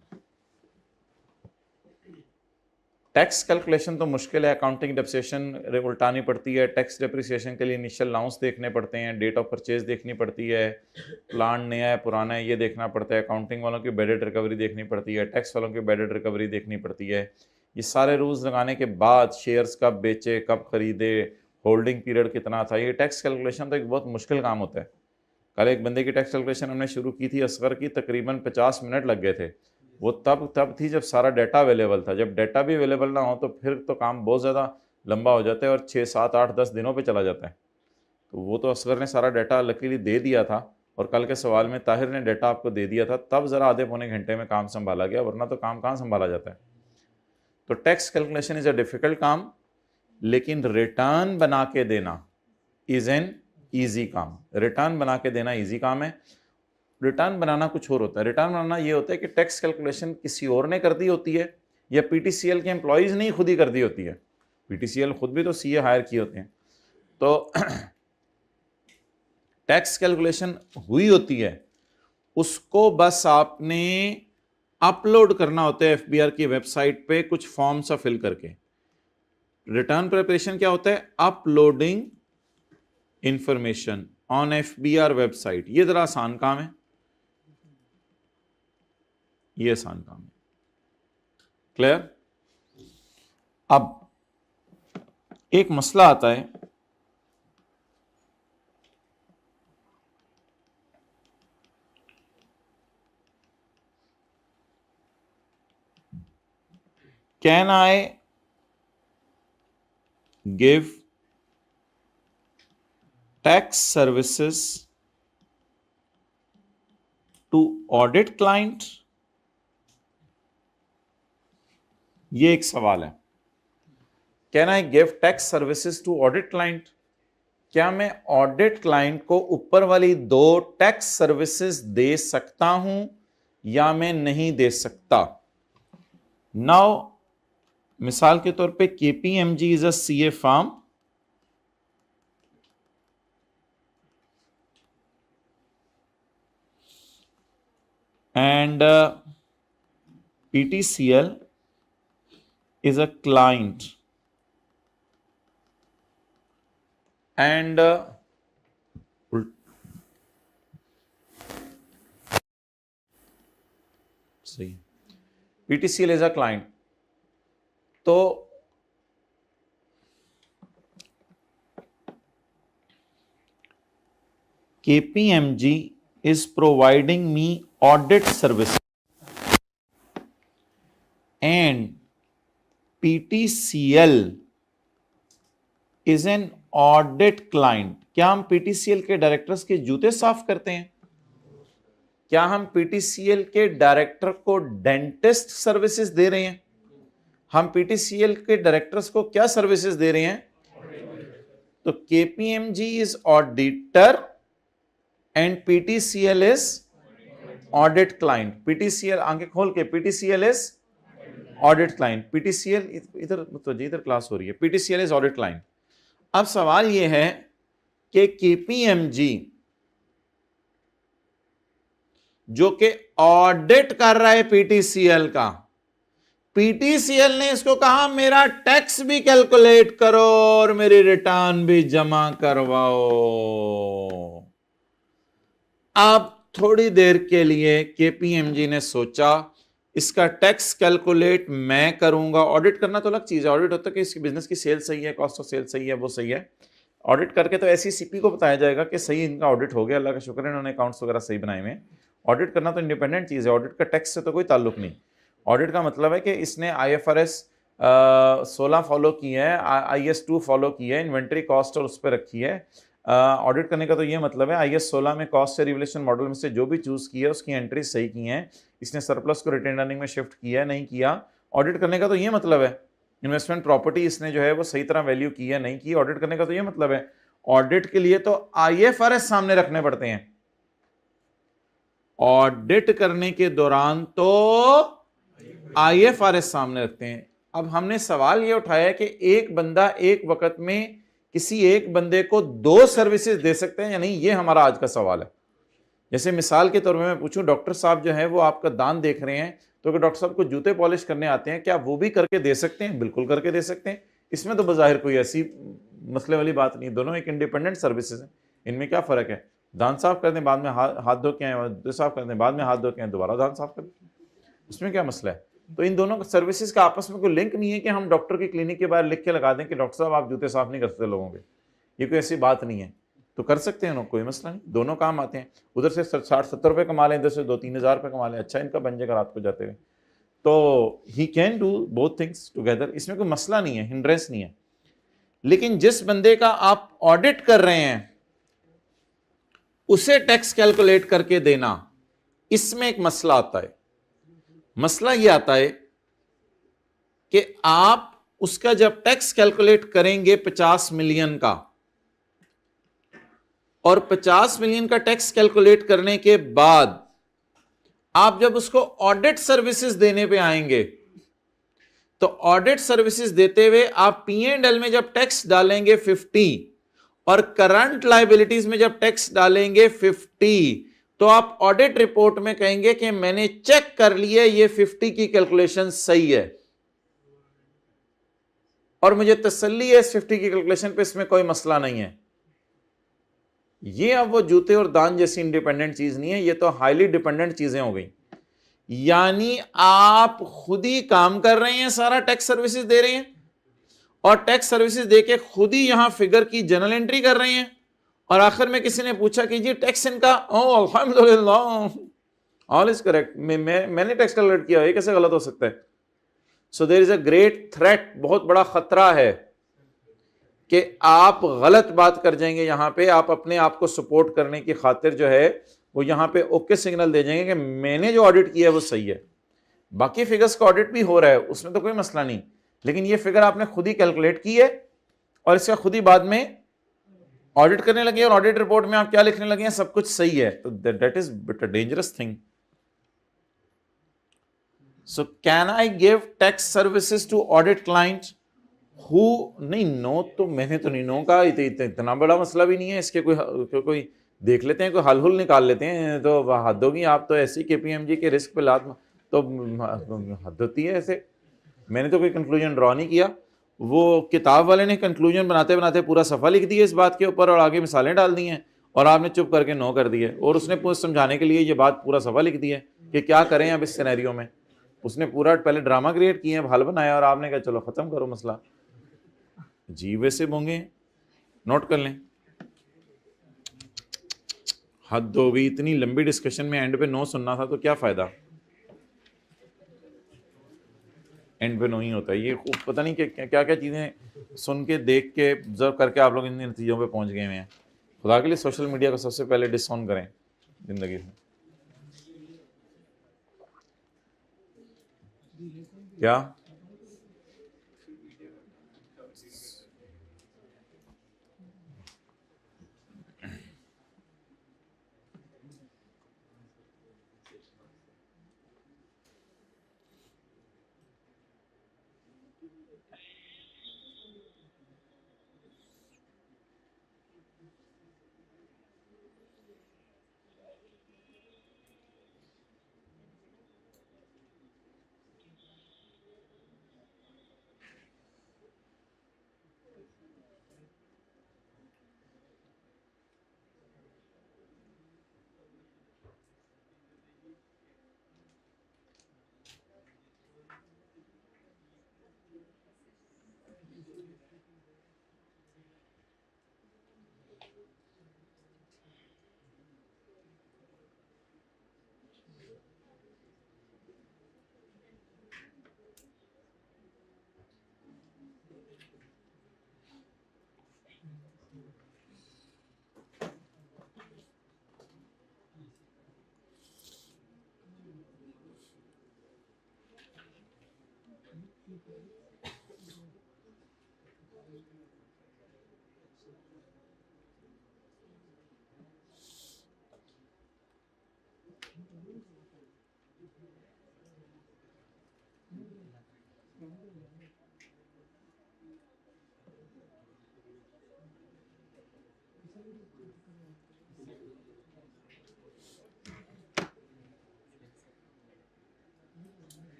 टैक्स कैलकुलेशन तो मुश्किल है, अकाउंटिंग डेप्रिसिएशन उल्टानी पड़ती है, टैक्स डेप्रिसिएशन के लिए इनिशियल अलाउंस देखने पड़ते हैं, डेट ऑफ परचेज देखनी पड़ती है, प्लान नया है पुराना है ये देखना पड़ता है, अकाउंटिंग वालों की बेडेड रिकवरी देखनी पड़ती है, टैक्स वालों की बेडेड रिकवरी देखनी पड़ती है। ये सारे रूल्स लगाने के बाद शेयर्स कब बेचे, कब खरीदे, होल्डिंग पीरियड कितना था, ये टैक्स कैलकुलेशन तो एक बहुत मुश्किल काम होता है। कल एक बंदे की टैक्स कैलकुलेशन हमने शुरू की थी असगर की, तकरीबन 50 मिनट लग गए थे। वो तब थी जब सारा डाटा अवेलेबल था, जब डाटा भी अवेलेबल ना हो तो फिर तो काम बहुत ज़्यादा लंबा हो जाता है और 6, 7, 8, 10 दिनों पे चला जाता है। तो वो तो असगर ने सारा डाटा लकीली दे दिया था और कल के सवाल में ताहिर ने डाटा आपको दे दिया था, तब ज़रा आधे पौने घंटे में काम संभाला गया, वरना तो काम कहाँ संभाला जाता है। तो tax calculation is a difficult काम, लेकिन रिटर्न बना के देना इज़ एन ईजी काम। रिटर्न बना के देना ईजी काम है। रिटर्न बनाना कुछ और होता है। रिटर्न बनाना ये होता है कि टैक्स कैलकुलेशन किसी और ने कर दी होती है या पीटीसीएल के एम्प्लॉयज़ ने ही खुद ही कर दी होती है। पीटीसीएल खुद भी तो सीए हायर किए होते हैं। तो टैक्स कैलकुलेशन हुई होती है, उसको बस आपने अपलोड करना होता है एफबीआर की वेबसाइट पे कुछ फॉर्म सा फिल करके। रिटर्न प्रिपरेशन क्या होता है? Uploading information on FBR website. ये जरा आसान काम है, ये आसान काम है। क्लियर? अब एक मसला आता है, can I give tax services to audit client? ये एक सवाल है। Can I give tax services to audit client? क्या मैं ऑडिट क्लाइंट को ऊपर वाली दो टैक्स सर्विसेज दे सकता हूं या मैं नहीं दे सकता? नाउ मिसाल के तौर पे KPMG is a CA firm and PTCL is a client and सही, PTCL is a client। तो KPMG is providing me audit service and PTCL is an audit client। क्या हम PTCL के डायरेक्टर्स के जूते साफ करते हैं? क्या हम PTCL के डायरेक्टर को डेंटिस्ट सर्विसेज दे रहे हैं? हम PTCL के डायरेक्टर्स को क्या सर्विसेज दे रहे हैं? तो KPMG is auditor and PTCL is audit client. PTCL, आंखें खोल के, PTCL is audit client. PTCL इधर तो जी, इधर क्लास हो रही है। PTCL is audit client. अब सवाल यह है कि KPMG जो कि ऑडिट कर रहा है PTCL का, PTCL ने इसको कहा मेरा टैक्स भी कैलकुलेट करो और मेरी रिटर्न भी जमा करवाओ। अब थोड़ी देर के लिए KPMG ने सोचा इसका टैक्स कैलकुलेट मैं करूंगा। ऑडिट करना तो अलग चीज है, ऑडिट होता है कि इसकी बिजनेस की सेल सही है, कॉस्ट ऑफ सेल सही है, वो सही है। ऑडिट करके तो ऐसी सीपी को बताया जाएगा कि सही इनका ऑडिट हो गया, अल्लाह का शुक्र है इन्होंने अकाउंट्स वगैरह सही बनाए हुए। ऑडिट करना तो इंडिपेंडेंट चीज है, ऑडिट का टैक्स से तो कोई ताल्लुक नहीं। ऑडिट का मतलब है कि इसने IFRS 16 फॉलो की है, IS 2 फॉलो की है, इन्वेंट्री कॉस्ट और उस पर रखी है। ऑडिट करने का तो ये मतलब है IS 16 में कॉस्ट से रिवलेशन मॉडल में से जो भी चूज की है उसकी एंट्री सही की हैं, इसने सरप्लस को रिटेन अर्निंग में शिफ्ट किया है नहीं किया। ऑडिट करने का तो ये मतलब है इन्वेस्टमेंट प्रॉपर्टी इसने जो है वो सही तरह वैल्यू की है नहीं की। ऑडिट करने का तो ये मतलब है ऑडिट के लिए तो आईएफआरएस सामने रखने पड़ते हैं, ऑडिट करने के दौरान तो आईएफआरएस सामने रखते हैं। अब हमने सवाल यह उठाया कि एक बंदा एक वक्त में किसी एक बंदे को 2 सर्विसेज दे सकते हैं या नहीं, ये हमारा आज का सवाल है। जैसे मिसाल के तौर पे मैं पूछूं, डॉक्टर साहब जो है वो आपका दांत देख रहे हैं, तो अगर डॉक्टर साहब को जूते पॉलिश करने आते हैं, क्या वो भी करके दे सकते हैं? बिल्कुल करके दे सकते हैं। इसमें तो बज़ाहिर कोई ऐसी मसले वाली बात नहीं, दोनों एक इंडिपेंडेंट सर्विसेज हैं। इनमें क्या फ़र्क है? दांत साफ कर दें, बाद में हाथ धो के आए, साफ कर दें, बाद में हाथ धो के आए, दोबारा दांत साफ कर दें, उसमें क्या मसला है? तो इन दोनों सर्विसेज का आपस में कोई लिंक नहीं है कि हम डॉक्टर की क्लिनिक के बाहर लिख के लगा दें कि डॉक्टर साहब आप जूते साफ नहीं करते लोगों के, ये कोई ऐसी बात नहीं है। तो कर सकते हैं लोग, कोई मसला नहीं, दोनों काम आते हैं। उधर से 60-70 रुपये कमा लें, इधर से 2-3 हज़ार रुपये कमा लें, अच्छा इनका बन जाएगा रात को जाते हुए। तो he can do both things together, इसमें कोई मसला नहीं है, हिंड्रेंस नहीं है। लेकिन जिस बंदे का आप ऑडिट कर रहे हैं उसे टैक्स कैलकुलेट करके देना, इसमें एक मसला आता है। मसला यह आता है कि आप उसका जब टैक्स कैलकुलेट करेंगे 50 मिलियन का, और 50 मिलियन का टैक्स कैलकुलेट करने के बाद आप जब उसको ऑडिट सर्विसेज देने पे आएंगे, तो ऑडिट सर्विसेज देते हुए आप P&L में जब टैक्स डालेंगे 50 और करंट लायबिलिटीज में जब टैक्स डालेंगे 50, तो आप ऑडिट रिपोर्ट में कहेंगे कि मैंने चेक कर लिया, ये 50 की कैलकुलेशन सही है और मुझे तसल्ली है इस 50 की कैलकुलेशन पे, इसमें कोई मसला नहीं है। ये अब वो जूते और दान जैसी इंडिपेंडेंट चीज नहीं है, ये तो हाईली डिपेंडेंट चीजें हो गई। यानी आप खुद ही काम कर रहे हैं, सारा टैक्स सर्विसेज दे रहे हैं और टैक्स सर्विसेज देके खुद ही यहां फिगर की जनरल एंट्री कर रहे हैं, और आखिर में किसी ने पूछा कि जी टैक्स इनका, ओह अल्हम्दुलिल्लाह ऑल इज करेक्ट, मैंने टैक्स कैलकुलेट किया, ये कैसे गलत हो सकता है? So there is a great threat, बहुत बड़ा खतरा है कि आप गलत बात कर जाएंगे। यहां पे आप अपने आप को सपोर्ट करने की खातिर जो है वो यहां पे ओके सिग्नल दे जाएंगे कि मैंने जो ऑडिट किया है वो सही है। बाकी फिगर्स का ऑडिट भी हो रहा है, उसमें तो कोई मसला नहीं, लेकिन ये फिगर आपने खुद ही कैलकुलेट की है और इसका खुद ही बाद में ऑडिट करने लगे, और ऑडिट रिपोर्ट में आप क्या लिखने लगे हैं, सब कुछ सही है। तो that is but a dangerous thing. So can I give tax services to audit client who, नहीं नो, तो मैंने तो नहीं नो कहा, इतना बड़ा मसला भी नहीं है, इसके कोई देख लेते हैं, कोई हल हुल निकाल लेते हैं। तो हद होगी, आप तो ऐसी KPMG के रिस्क पे लात तो हद होती है ऐसे। मैंने तो कोई कंक्लूजन ड्रॉ नहीं किया, वो किताब वाले ने कंक्लूजन बनाते बनाते पूरा सफ़ा लिख दिया इस बात के ऊपर और आगे मिसालें डाल दी हैं, और आपने चुप करके नो कर दिए, और उसने पूरा समझाने के लिए ये बात पूरा सफ़ा लिख दी है कि क्या करें अब इस सिनेरियो में। उसने पूरा पहले ड्रामा क्रिएट किया, हल बनाया, और आपने कहा चलो ख़त्म करो मसला। जी वैसे होंगे, नोट कर लें। हद हो गई, इतनी लंबी डिस्कशन में एंड पे नो सुनना था तो क्या फ़ायदा, एंड पे नो ही होता है। ये पता नहीं क्या क्या चीज़ें सुन के देख के ऑब्जर्व करके आप लोग इन नतीजों पे पहुंच गए हुए हैं। खुदा के लिए सोशल मीडिया को सबसे पहले डिसऑन करें ज़िंदगी में। क्या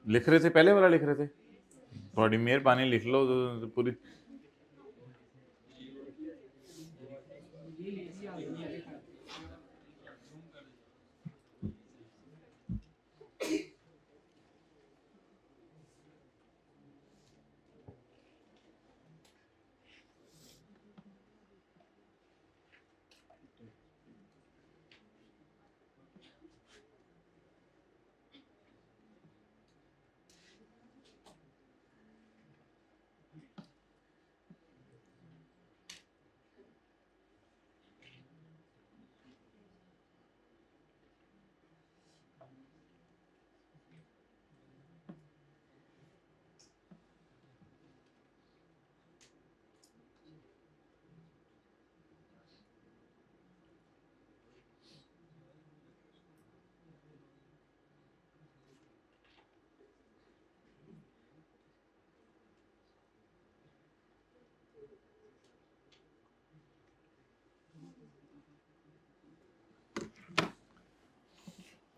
लिख रहे थे, पहले वाला लिख रहे थे, थोड़ी मेहरबानी लिख लो तो पूरी।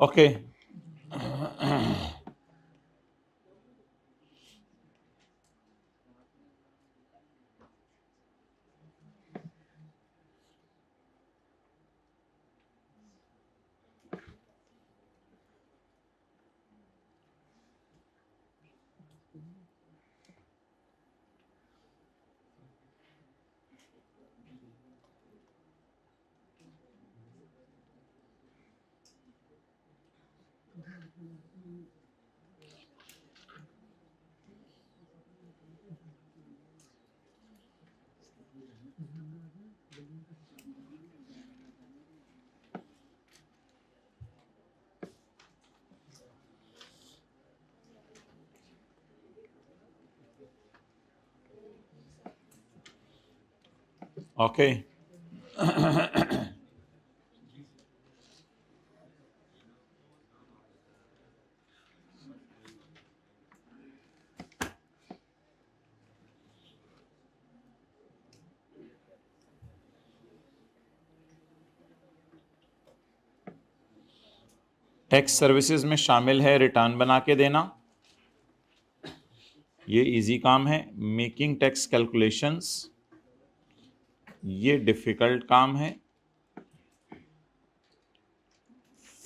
ओके, ओके, टैक्स सर्विसेज में शामिल है रिटर्न बना के देना, ये इजी काम है। मेकिंग टैक्स कैलकुलेशंस, ये डिफिकल्ट काम है।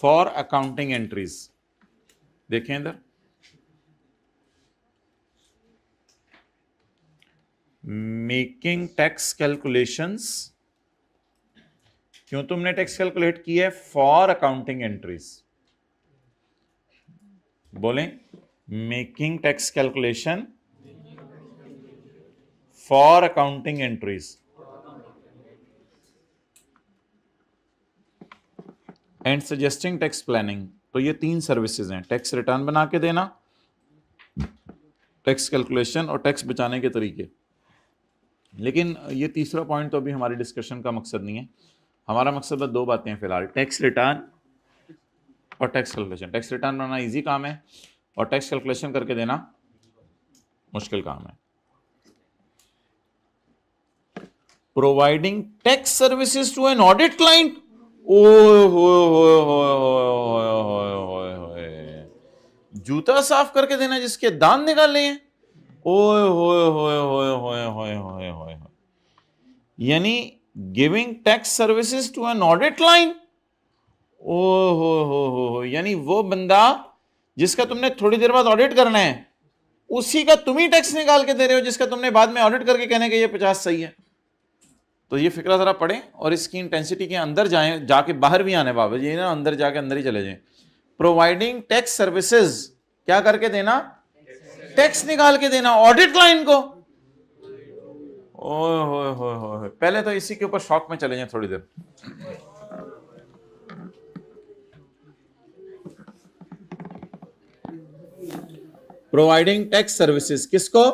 फॉर अकाउंटिंग एंट्रीज, देखें इधर, मेकिंग टैक्स कैलकुलेशंस, क्यों तुमने टैक्स कैलकुलेट किया है? For accounting entries. बोलें, making tax calculation for accounting entries and suggesting tax planning. तो ये 3 सर्विसेज हैं, टैक्स रिटर्न बना के देना, टैक्स कैलकुलेशन और टैक्स बचाने के तरीके। लेकिन ये तीसरा पॉइंट तो अभी हमारी डिस्कशन का मकसद नहीं है। हमारा मकसद बस 2 बातें हैं फिलहाल, टैक्स रिटर्न और टैक्स कैलकुलेशन। टैक्स रिटर्न बनाना इजी काम है और टैक्स कैलकुलेशन करके देना मुश्किल काम है। Providing tax services to an audit client, जूता साफ करके देना जिसके दांत निकालने हैं, ओए होए होए होए होए होए होए होए, यानी giving tax services to an audit client, ओ हो, यानी वो बंदा जिसका तुमने थोड़ी देर बाद ऑडिट करना है, उसी का तुम ही टैक्स निकाल के दे रहे हो, जिसका तुमने बाद में ऑडिट करके कहने के ये 50 सही है। तो ये फिक्रा जरा पढ़ें और इसकी इंटेंसिटी के अंदर जाएं, जाके बाहर भी आने बाबा ये ना अंदर जाके अंदर ही चले जाएं। प्रोवाइडिंग टैक्स सर्विसेज, क्या करके देना? टैक्स निकाल के देना ऑडिट क्लाइंट को। ओए होए होए होए, पहले तो इसी के ऊपर शॉक में चले जाएं थोड़ी देर। प्रोवाइडिंग टैक्स सर्विसेज किसको?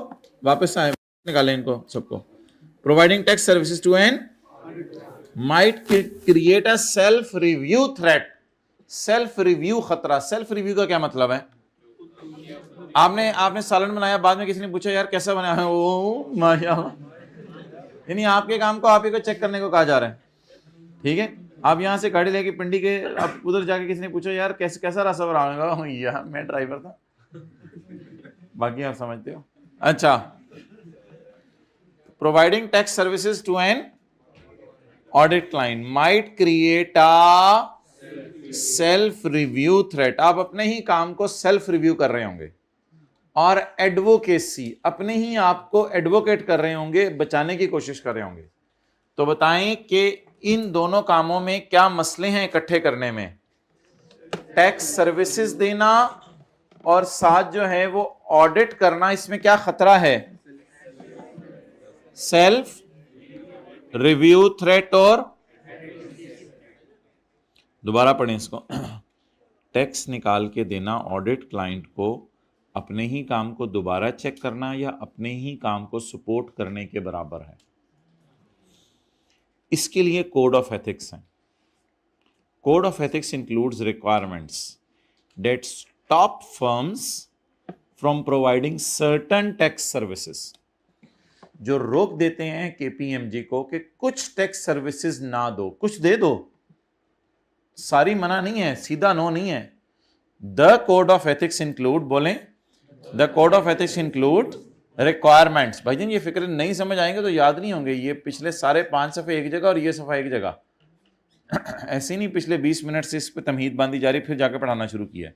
वापस आए, निकालें इनको सबको। Providing tax services to an might create a self review threat. Self review खतरा। सेल्फ रिव्यू का क्या मतलब है? आपने आपने सालन बनाया, बाद में किसी ने पूछा यार कैसा बनाया है, ओ माशाल्लाह, यानी आपके काम को आप ही को चेक करने को कहा जा रहा है। ठीक है, आप यहां से गाड़ी लेके पिंडी के, आप उधर जाके किसी ने पूछा यार कैसे कैसा रास्ता बनाऊंगा, यार मैं ड्राइवर था, बाकी आप समझते हो। अच्छा, providing tax services to an audit client might create a self review threat. आप अपने ही काम को सेल्फ रिव्यू कर रहे होंगे, और एडवोकेसी, अपने ही आपको एडवोकेट कर रहे होंगे, बचाने की कोशिश कर रहे होंगे। तो बताएं कि इन दोनों कामों में क्या मसले हैं इकट्ठे करने में? टैक्स सर्विसेज देना और साथ जो है वो ऑडिट करना, इसमें क्या खतरा है? Self review threat. और दोबारा पढ़ें इसको। टैक्स निकाल के देना ऑडिट क्लाइंट को अपने ही काम को दोबारा चेक करना या अपने ही काम को सपोर्ट करने के बराबर है। इसके लिए कोड ऑफ एथिक्स है। Code of ethics includes requirements that stop firms from providing certain tax services, जो रोक देते हैं केपीएमजी को कि कुछ टैक्स सर्विसेज ना दो, कुछ दे दो, सारी मना नहीं है, सीधा नो नहीं है। The code of ethics include, बोलें, the code of ethics include requirements. भाईजान ये फिक्र नहीं समझ आएंगे तो याद नहीं होंगे, ये पिछले सारे 5 सफ़े एक जगह और ये सफ़ा एक जगह, ऐसे नहीं पिछले 20 मिनट से इस पर तमहीद बांधी जा रही, फिर जाकर पढ़ाना शुरू किया।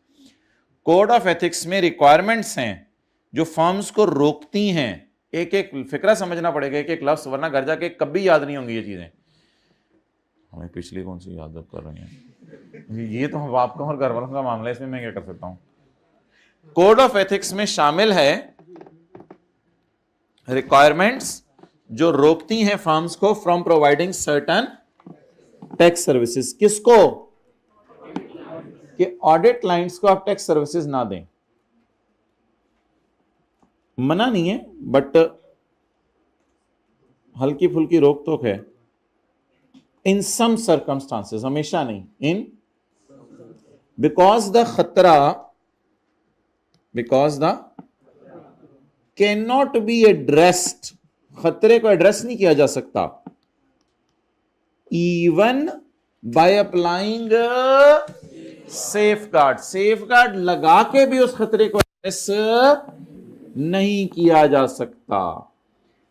कोड ऑफ एथिक्स में रिक्वायरमेंट्स हैं जो फर्म्स को रोकती हैं। एक एक फिक्रा समझना पड़ेगा, एक एक लफ्ज, वरना घर जाके कभी याद नहीं होंगी ये चीजें। हमें पिछली कौन सी याद कर रही हैं, ये तो हम आपका और घर वालों का मामला है, इसमें मैं क्या कर सकता हूं। कोड ऑफ एथिक्स में शामिल है रिक्वायरमेंट्स जो रोकती हैं फर्म्स को from providing certain tax services. किसको? कि ऑडिट क्लाइंट्स को आप टैक्स सर्विसेज ना दें। मना नहीं है, बट हल्की फुल्की रोक टोक है। इन सम सर्कमस्टांसेस, हमेशा नहीं, in because the can not be addressed, खतरे को एड्रेस नहीं किया जा सकता even by applying safeguard. Safeguard लगा के भी उस खतरे को एड्रेस नहीं किया जा सकता।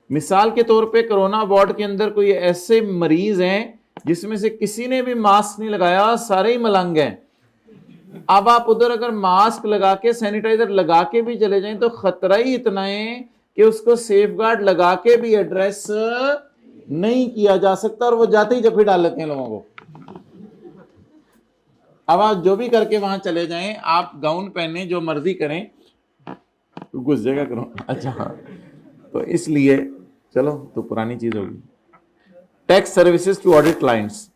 मिसाल के तौर पे कोरोना वार्ड के अंदर कोई ऐसे मरीज हैं जिसमें से किसी ने भी मास्क नहीं लगाया, सारे ही मलंग हैं। अब आप उधर अगर मास्क लगा के, सैनिटाइजर लगा के भी चले जाएं तो खतरा ही इतना है कि उसको सेफगार्ड लगा के भी एड्रेस नहीं किया जा सकता, और वो जाते ही जफी डाल लेते हैं लोगों को। अब आप जो भी करके वहां चले जाएं, आप गाउन पहने, जो मर्जी करें, घुस जाएगा करो। अच्छा, तो इसलिए चलो, तो पुरानी चीज होगी। Tax services to audit clients.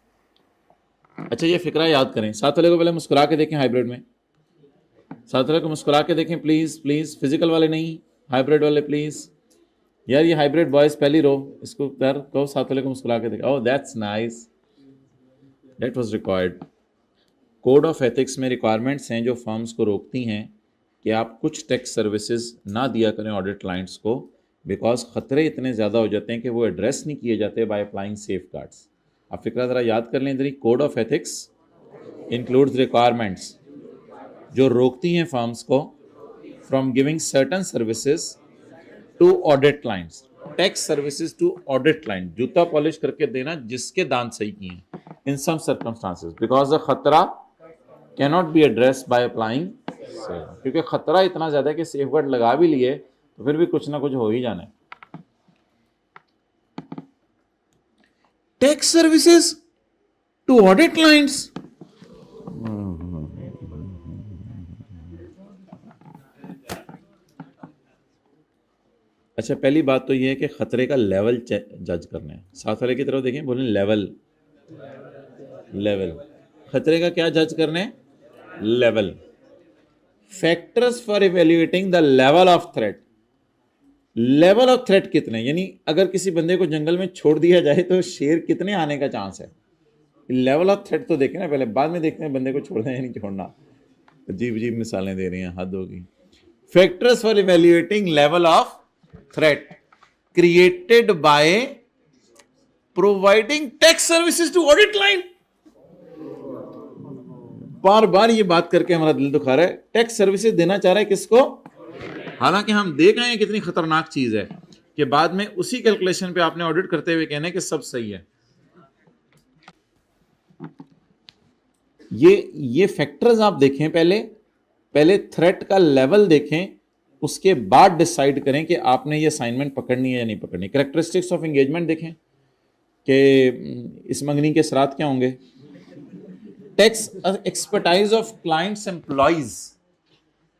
अच्छा, ये फिक्रा याद करें। साथ वाले को पहले मुस्कुरा के देखें, हाइब्रिड में। साथ वाले को मुस्कुरा के देखें प्लीज, प्लीज, फिजिकल वाले नहीं, हाइब्रिड वाले प्लीज। यार ये हाइब्रिड बॉयज पहली रो, इसको कर कहो, साथ वाले को मुस्कुरा के देखें। Oh that's nice, that was required. Code of ethics में रिक्वायरमेंट्स हैं जो फर्म्स को रोकती हैं कि आप कुछ टैक्स सर्विसेज ना दिया करें ऑडिट क्लाइंट्स को, बिकॉज खतरे इतने ज़्यादा हो जाते हैं कि वो एड्रेस नहीं किए जाते बाय अप्लाइंग सेफ गार्ड्स। आप फिक्रा ज़रा याद कर लें इधर ही। Code of ethics includes requirements जो रोकती हैं फर्म्स को from giving certain services to audit clients. Tax services to audit client, जूता पॉलिश करके देना जिसके दांत सही किए हैं, in some circumstances because the खतरा cannot be address by applying, क्योंकि खतरा इतना ज्यादा है कि सेफगार्ड लगा भी लिए तो फिर भी कुछ ना कुछ हो ही जाना है। Tax services to audit clients. अच्छा, पहली बात तो यह है कि खतरे का लेवल जज करना है। साथ वाले की तरफ देखें, बोलें लेवल। लेवल खतरे का क्या जज करना है? Level. Factors for evaluating the level of threat. Level of threat कितने, यानी अगर किसी बंदे को जंगल में छोड़ दिया जाए तो शेर कितने आने का चांस है। लेवल ऑफ थ्रेट तो देखें ना पहले, बाद में देखते हैं बंदे को छोड़ना है या नहीं छोड़ना। अजीब अजीब मिसालें दे रही हैं, हद होगी। Factors for evaluating level of threat created by providing tax services to audit client. बार बार ये बात करके हमारा दिल दुखा रहा है, टैक्स सर्विसेज देना चाह रहा है किसको, हालांकि हम देख रहे हैं कितनी खतरनाक चीज है कि बाद में उसी कैलकुलेशन पे आपने ऑडिट करते हुए कहना है कि सब सही है। ये फैक्टर्स आप देखें, पहले थ्रेट का लेवल देखें, उसके बाद डिसाइड करें कि आपने ये असाइनमेंट पकड़नी है या नहीं पकड़नी। कैरेक्टरिस्टिक्स ऑफ एंगेजमेंट देखें कि इस मंगनी के सरात क्या होंगे। Tax expertise of clients employees,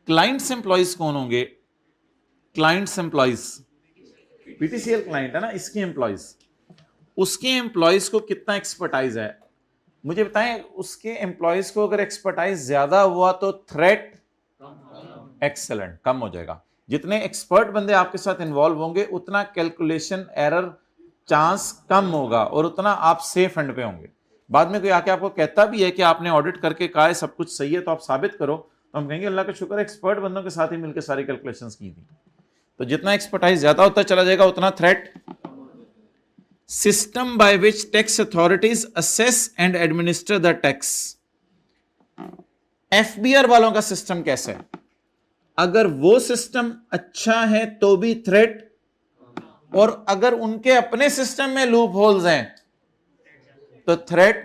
clients employees कौन होंगे, क्लाइंट्स एम्प्लॉइज पीटीसीएल क्लाइंट है ना, इसके एम्प्लॉइज, उसके एम्प्लॉइज को कितना एक्सपर्टाइज है मुझे बताएं। उसके एम्प्लॉइज को अगर एक्सपर्टाइज ज्यादा हुआ तो थ्रेट एक्सेलेंट कम हो जाएगा। जितने एक्सपर्ट बंदे आपके साथ इन्वॉल्व होंगे उतना कैलकुलेशन एरर चांस कम होगा और उतना आप सेफ एंड पे होंगे। बाद में कोई आके आपको कहता भी है कि आपने ऑडिट करके कहा है सब कुछ सही है तो आप साबित करो, तो हम कहेंगे अल्लाह का शुक्र एक्सपर्ट बंदों के साथ ही मिलकर सारी कैलकुलेशंस की थी। तो जितना एक्सपर्टाइज ज्यादा होता चला जाएगा उतना threat. System by which tax authorities assess and administer the tax. FBR वालों का सिस्टम कैसा है, अगर वो सिस्टम अच्छा है तो भी थ्रेट, और अगर उनके अपने सिस्टम में लूप होल्स हैं तो थ्रेट।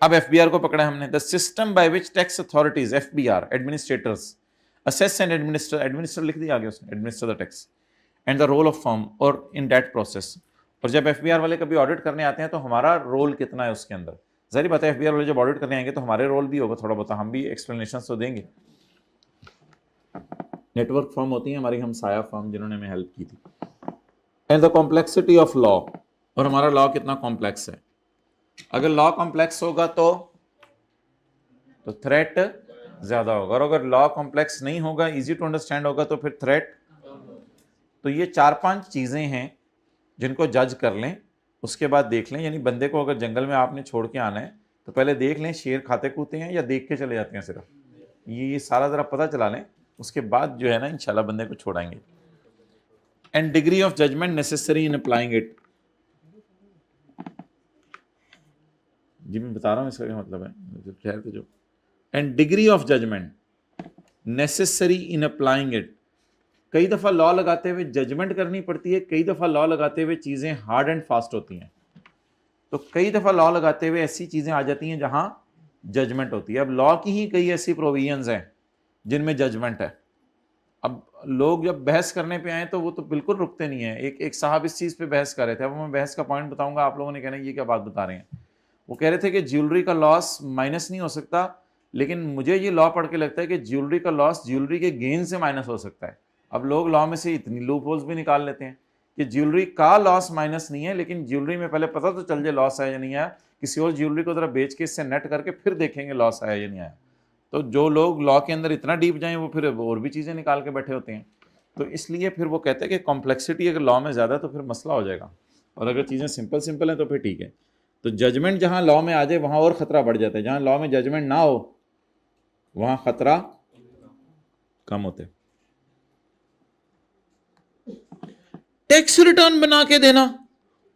अब एफबीआर को पकड़ा हमने, the system by which tax authorities FBR administrators assess and administer लिख दिया आगे उसने, administer the tax and the role of firm और इन दैट प्रोसेस। और जब एफबीआर वाले कभी ऑडिट करने आते हैं तो हमारा रोल कितना है उसके अंदर, जाहिर बात है एफबीआर वाले जब ऑडिट करने आएंगे तो हमारे रोल भी होगा थोड़ा बहुत, हम भी एक्सप्लेनेशन तो देंगे। नेटवर्क फर्म होती है हमारी हमसाया फर्म जिन्होंने हमें हेल्प की थी। And the complexity of law, और हमारा लॉ कितना कॉम्प्लेक्स है। अगर लॉ कॉम्प्लेक्स होगा तो थ्रेट ज्यादा होगा, और अगर लॉ कॉम्प्लेक्स नहीं होगा, इजी टू अंडरस्टैंड होगा, तो फिर थ्रेट। तो ये 4-5 चीजें हैं जिनको जज कर लें, उसके बाद देख लें। यानी बंदे को अगर जंगल में आपने छोड़ के आना है तो पहले देख लें शेर खाते कूते हैं या देख के चले जाते हैं सिर्फ, ये सारा जरा पता चला लें, उसके बाद जो है ना इंशाल्लाह बंदे को छोड़ाएंगे। And degree of judgement necessary in applying it. जी मैं बता रहा हूँ इसका क्या मतलब है, ठहर के जो। And degree of judgement necessary in applying it. कई दफा लॉ लगाते हुए जजमेंट करनी पड़ती है, कई दफा लॉ लगाते हुए चीजें हार्ड एंड फास्ट होती हैं। तो कई दफा लॉ लगाते हुए ऐसी चीजें आ जाती हैं जहां जजमेंट होती है। अब लॉ की ही कई ऐसी प्रोविजंस हैं जिनमें जजमेंट है। अब लोग जब बहस करने पे आए तो वो तो बिल्कुल रुकते नहीं है। एक साहब इस चीज पे बहस कर रहे थे, अब मैं बहस का पॉइंट बताऊंगा, आप लोगों ने कहना ये क्या बात बता रहे हैं। वो कह रहे थे कि ज्वेलरी का लॉस माइनस नहीं हो सकता, लेकिन मुझे ये लॉ पढ़ के लगता है कि ज्वेलरी का लॉस ज्वेलरी के गेन से माइनस हो सकता है। अब लोग लॉ में से इतनी लूप होल्स भी निकाल लेते हैं कि ज्वेलरी का लॉस माइनस नहीं है, लेकिन ज्वेलरी में पहले पता तो चल जाए लॉस आया या नहीं आया, किसी और ज्वेलरी को जरा बेच के इससे नेट करके फिर देखेंगे लॉस आया या नहीं आया। तो जो लोग लॉ के अंदर इतना डीप जाएं वो फिर और भी चीज़ें निकाल के बैठे होते हैं। तो इसलिए फिर वो कहते हैं कि कॉम्प्लेक्सिटी अगर लॉ में ज़्यादा है तो फिर मसला हो जाएगा, और अगर चीज़ें सिंपल सिंपल हैं तो फिर ठीक है। तो जजमेंट जहाँ लॉ में आ जाए वहाँ और ख़तरा बढ़ जाता है, जहाँ लॉ में जजमेंट ना हो वहाँ ख़तरा कम होते। टैक्स रिटर्न बना के देना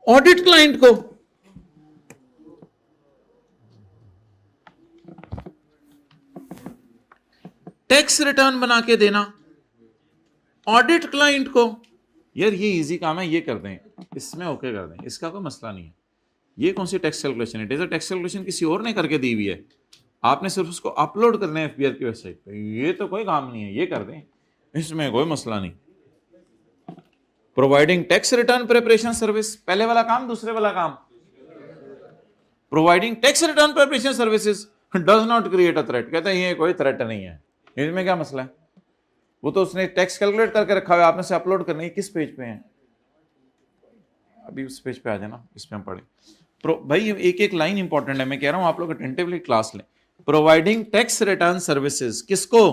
ऑडिट क्लाइंट को, टैक्स रिटर्न बना के देना ऑडिट क्लाइंट को। यार ये इजी काम है, ये कर दें, इसमें ओके कर दें, इसका कोई मसला नहीं है। ये कौन सी टैक्स कैलकुलेशन है, डेजर्ट टैक्स कैलकुलेशन किसी और ने करके दी हुई है, आपने सिर्फ उसको अपलोड करना है एफबीआर की वेबसाइट पे। ये तो कोई काम नहीं है, ये कर दें, इसमें कोई मसला नहीं। Providing tax return preparation service, पहले वाला काम दूसरे वाला काम। Providing tax return preparation services does not create a threat, कहते हैं ये कोई थ्रेट नहीं है, इसमें क्या मसला है। वो तो उसने टैक्स कैलकुलेट करके रखा हुआ है, आपने से अपलोड करनी है। किस पेज पे है, अभी उस पेज पे आ जाना, इस पे हम पढ़े। भाई एक एक लाइन इंपॉर्टेंट है, मैं कह रहा हूं आप लोग अटेंटिवली क्लास लें। प्रोवाइडिंग टैक्स रिटर्न सर्विसेज किसको,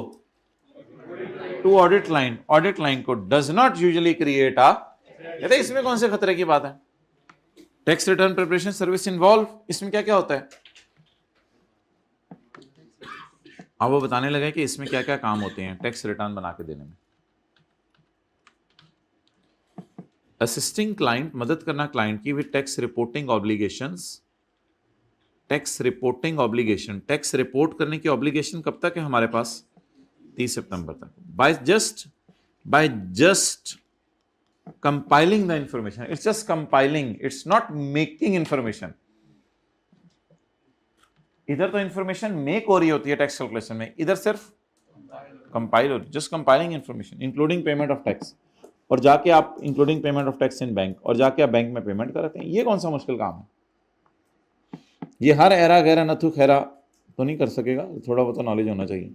टू ऑडिट लाइन को does not usually create a, कहते हैं इसमें कौन से खतरे की बात है? Tax return preparation service involve, इसमें क्या क्या होता है? अब वो बताने लगे कि इसमें क्या क्या काम होते हैं टैक्स रिटर्न बना के देने में। असिस्टिंग क्लाइंट, मदद करना क्लाइंट की with tax reporting obligations. Tax reporting obligation, tax report करने की ऑब्लिगेशन कब तक है हमारे पास? 30 सितंबर तक। By just compiling the information, it's just compiling, it's not making information. इधर तो इंफॉर्मेशन मेक हो रही होती है टैक्स कैलकुलेशन में, इधर सिर्फ कंपाइल हो रही, just compiling information including payment of tax. और जाके आप including payment of tax in bank, और जाके आप बैंक में पेमेंट कराते हैं। ये कौन सा मुश्किल काम है? ये हर एरा गैरा नथु खैरा तो नहीं कर सकेगा, थोड़ा बहुत नॉलेज होना चाहिए।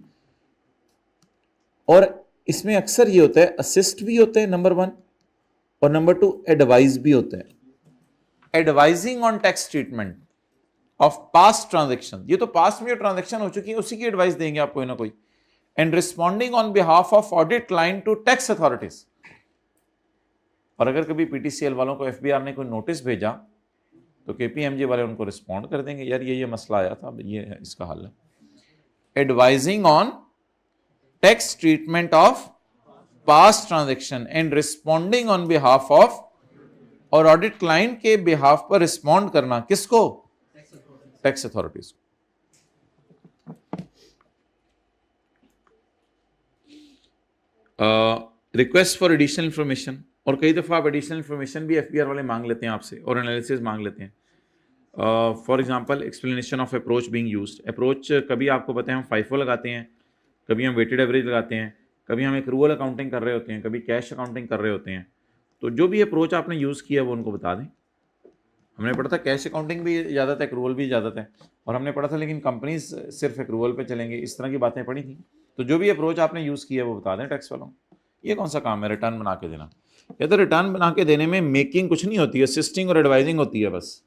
और इसमें अक्सर ये होता है, असिस्ट भी होते हैं नंबर 1, और नंबर 2 एडवाइज भी होता है। Advising on tax treatment of past transaction, ये तो पास्ट में जो ट्रांजेक्शन हो चुकी है उसी की एडवाइस देंगे आप कोई ना कोई। And responding on behalf of audit client to tax authorities. और अगर कभी पीटीसीएल वालों को एफबीआर ने कोई नोटिस भेजा तो केपीएमजी वाले उनको रिस्पॉन्ड कर देंगे, यार ये मसला आया था, ये है, इसका हल है। Advising on tax treatment of past transaction and responding on behalf of, और ऑडिट क्लाइंट के बिहाफ पर रिस्पॉन्ड करना किसको? टैक्स अथॉरिटीज को। रिक्वेस्ट फॉर एडिशनल इंफॉर्मेशन, और कई दफा आप एडिशनल इंफॉर्मेशन भी एफबीआर वाले मांग लेते हैं आपसे, और एनालिसिस मांग लेते हैं। For example explanation of approach being used. Approach कभी आपको पता है हम फाइफो लगाते हैं, कभी हम वेटेड एवरेज लगाते हैं, कभी हम एक्रूअल अकाउंटिंग कर रहे होते हैं, कभी कैश अकाउंटिंग कर रहे होते हैं। तो जो भी अप्रोच आपने यूज़ किया वो उनको बता दें। हमने पढ़ा था कैश अकाउंटिंग भी इजाज़त है, एक्रूअल भी इजाज़त है, और हमने पढ़ा था लेकिन कंपनीज सिर्फ एक्रूअल पे चलेंगे, इस तरह की बातें पढ़ी थी। तो जो भी अप्रोच आपने यूज़ किया वो बता दें टैक्स वालों को। ये कौन सा काम है रिटर्न बना के देना? या तो रिटर्न बना के देने में मेकिंग कुछ नहीं होती है, असिस्टिंग और एडवाइजिंग होती है बस।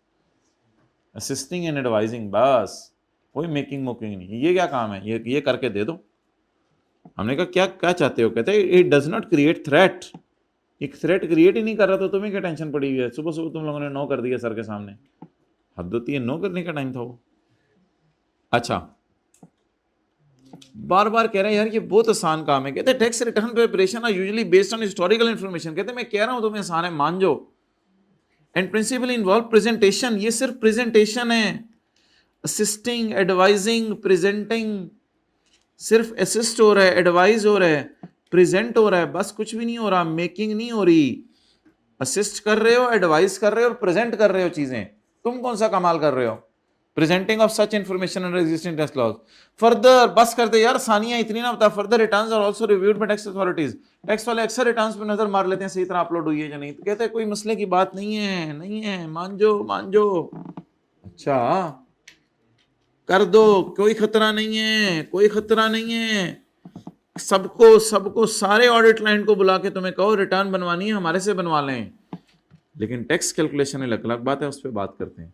असिस्टिंग एंड एडवाइजिंग, बस, कोई मेकिंग मोकिंग नहीं। ये क्या काम है? ये करके दे दो। हमने कहा क्या क्या चाहते हो? कहते हैं it does not create threat. एक थ्रेट क्रिएट ही नहीं कर रहा, तो तुम्हें क्या टेंशन पड़ी हुई है? सुबह सुबह तुम लोगों ने नो कर दिया सर के सामने, हद होती है, नो करने का टाइम था वो। अच्छा, बार बार कह रहे हैं यार ये बहुत आसान काम है। कहते हैं tax return preparation are usually based on historical information. कहते हैं मैं कह रहा हूं तुम्हें आसान है, मान जाओ। एंड प्रिंसिपल इन्वॉल्व प्रेजेंटेशन, ये सिर्फ प्रेजेंटेशन है। असिस्टिंग, एडवाइजिंग, प्रेजेंटिंग, सिर्फ असिस्ट हो रहा है, एडवाइज हो रहा है, प्रेजेंट हो रहा है, बस कुछ भी नहीं हो रहा, मेकिंग नहीं हो रही। असिस्ट कर रहे हो, एडवाइस कर रहे हो और प्रेजेंट कर रहे हो चीजें। तुम कौन सा कमाल कर रहे हो? Presenting of such information under existing tax laws. Further, बस कर दे यार, सानिया इतनी ना बता। Further returns are also reviewed by tax authorities. Tax वाले अक्सर रिटर्न्स पे नजर मार लेते हैं सही तरह अपलोड हुई है या नहीं। तो कहते हैं कोई मसले की बात नहीं है, नहीं है, मान जो मान जो। अच्छा, कर दो, कोई खतरा नहीं है, कोई खतरा नहीं है। सबको सबको सारे ऑडिट क्लाइंट को बुला के तुम्हें कहो रिटर्न बनवानी है, हमारे से बनवा लें। लेकिन टैक्स कैलकुलेशन अलग अलग बात है, उस पर बात करते हैं।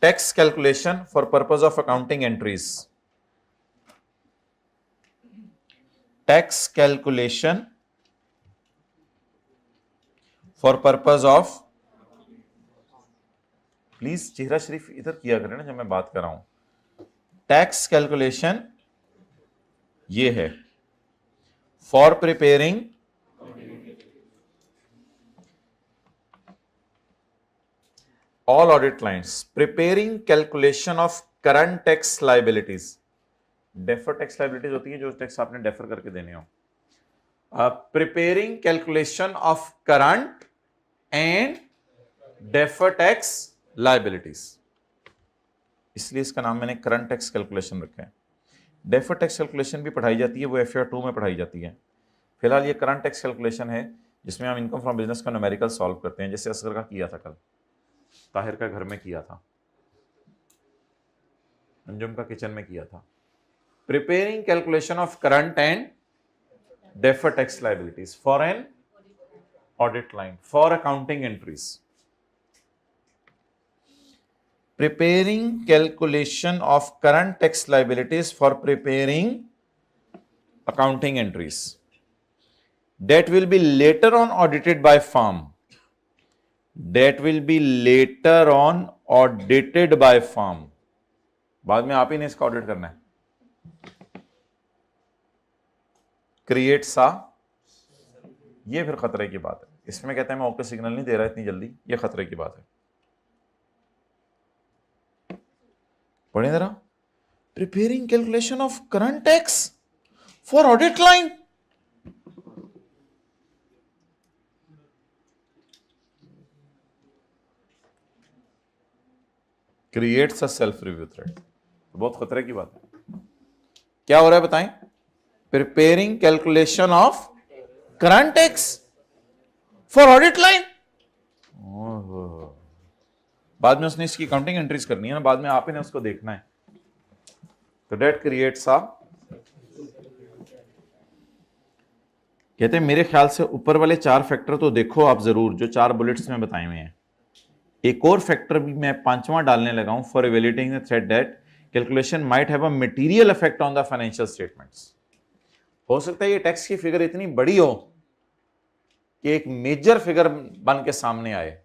Tax calculation for purpose of accounting entries. Tax calculation for purpose of, please चेहरा शरीफ इधर किया करें ना जब मैं बात कर रहा हूं। टैक्स कैलकुलेशन ये है for preparing all audit clients, preparing calculation of current tax liabilities. deferred tax liabilities होती है जो टैक्स आपने डेफर करके देने हो। preparing calculation of current and deferred tax liabilities, इसलिए इसका नाम मैंने करंट टैक्स कैलकुलेशन रखा है। डेफर्ड टैक्स कैलकुलेशन भी पढ़ाई जाती है, वो FR 2 में पढ़ाई जाती है। फिलहाल ये करंट टैक्स कैलकुलेशन है जिसमें हम इनकम फ्रॉम बिजनेस का न्यूमेरिकल सॉल्व करते हैं, जैसे असगर का किया था कल, ताहिर का घर में किया था, अंजुम का किचन में किया था। Preparing calculation of current and deferred tax liabilities for an audit client for accounting entries. preparing calculation of current tax liabilities for preparing accounting entries that will be later on audited by firm, that will be later on audited by firm, बाद में आप ही ने इसका ऑडिट करना है, क्रिएट्स अ, ये फिर खतरे की बात है। इसमें कहते हैं मैं ओके सिग्नल नहीं दे रहा इतनी जल्दी, ये खतरे की बात है। पढ़े जरा, preparing calculation of current tax for audit line, creates a self review thread, बहुत खतरे की बात है। क्या हो रहा है बताएं? Preparing calculation of current tax for audit line, बाद में उसने इसकी अकाउंटिंग एंट्रीज करनी है ना, बाद में आप ही ने उसको देखना है, तो डेट क्रिएट्स अ, कहते हैं मेरे ख्याल से ऊपर वाले 4 फैक्टर तो देखो आप जरूर, जो 4 बुलेट्स में बताए हुए हैं। एक और फैक्टर भी मैं 5वां डालने लगा हूं, for evaluating the threat that calculation might have a material effect on the financial statements. हो सकता है ये टैक्स की फिगर इतनी बड़ी हो कि एक मेजर फिगर बन के सामने आए।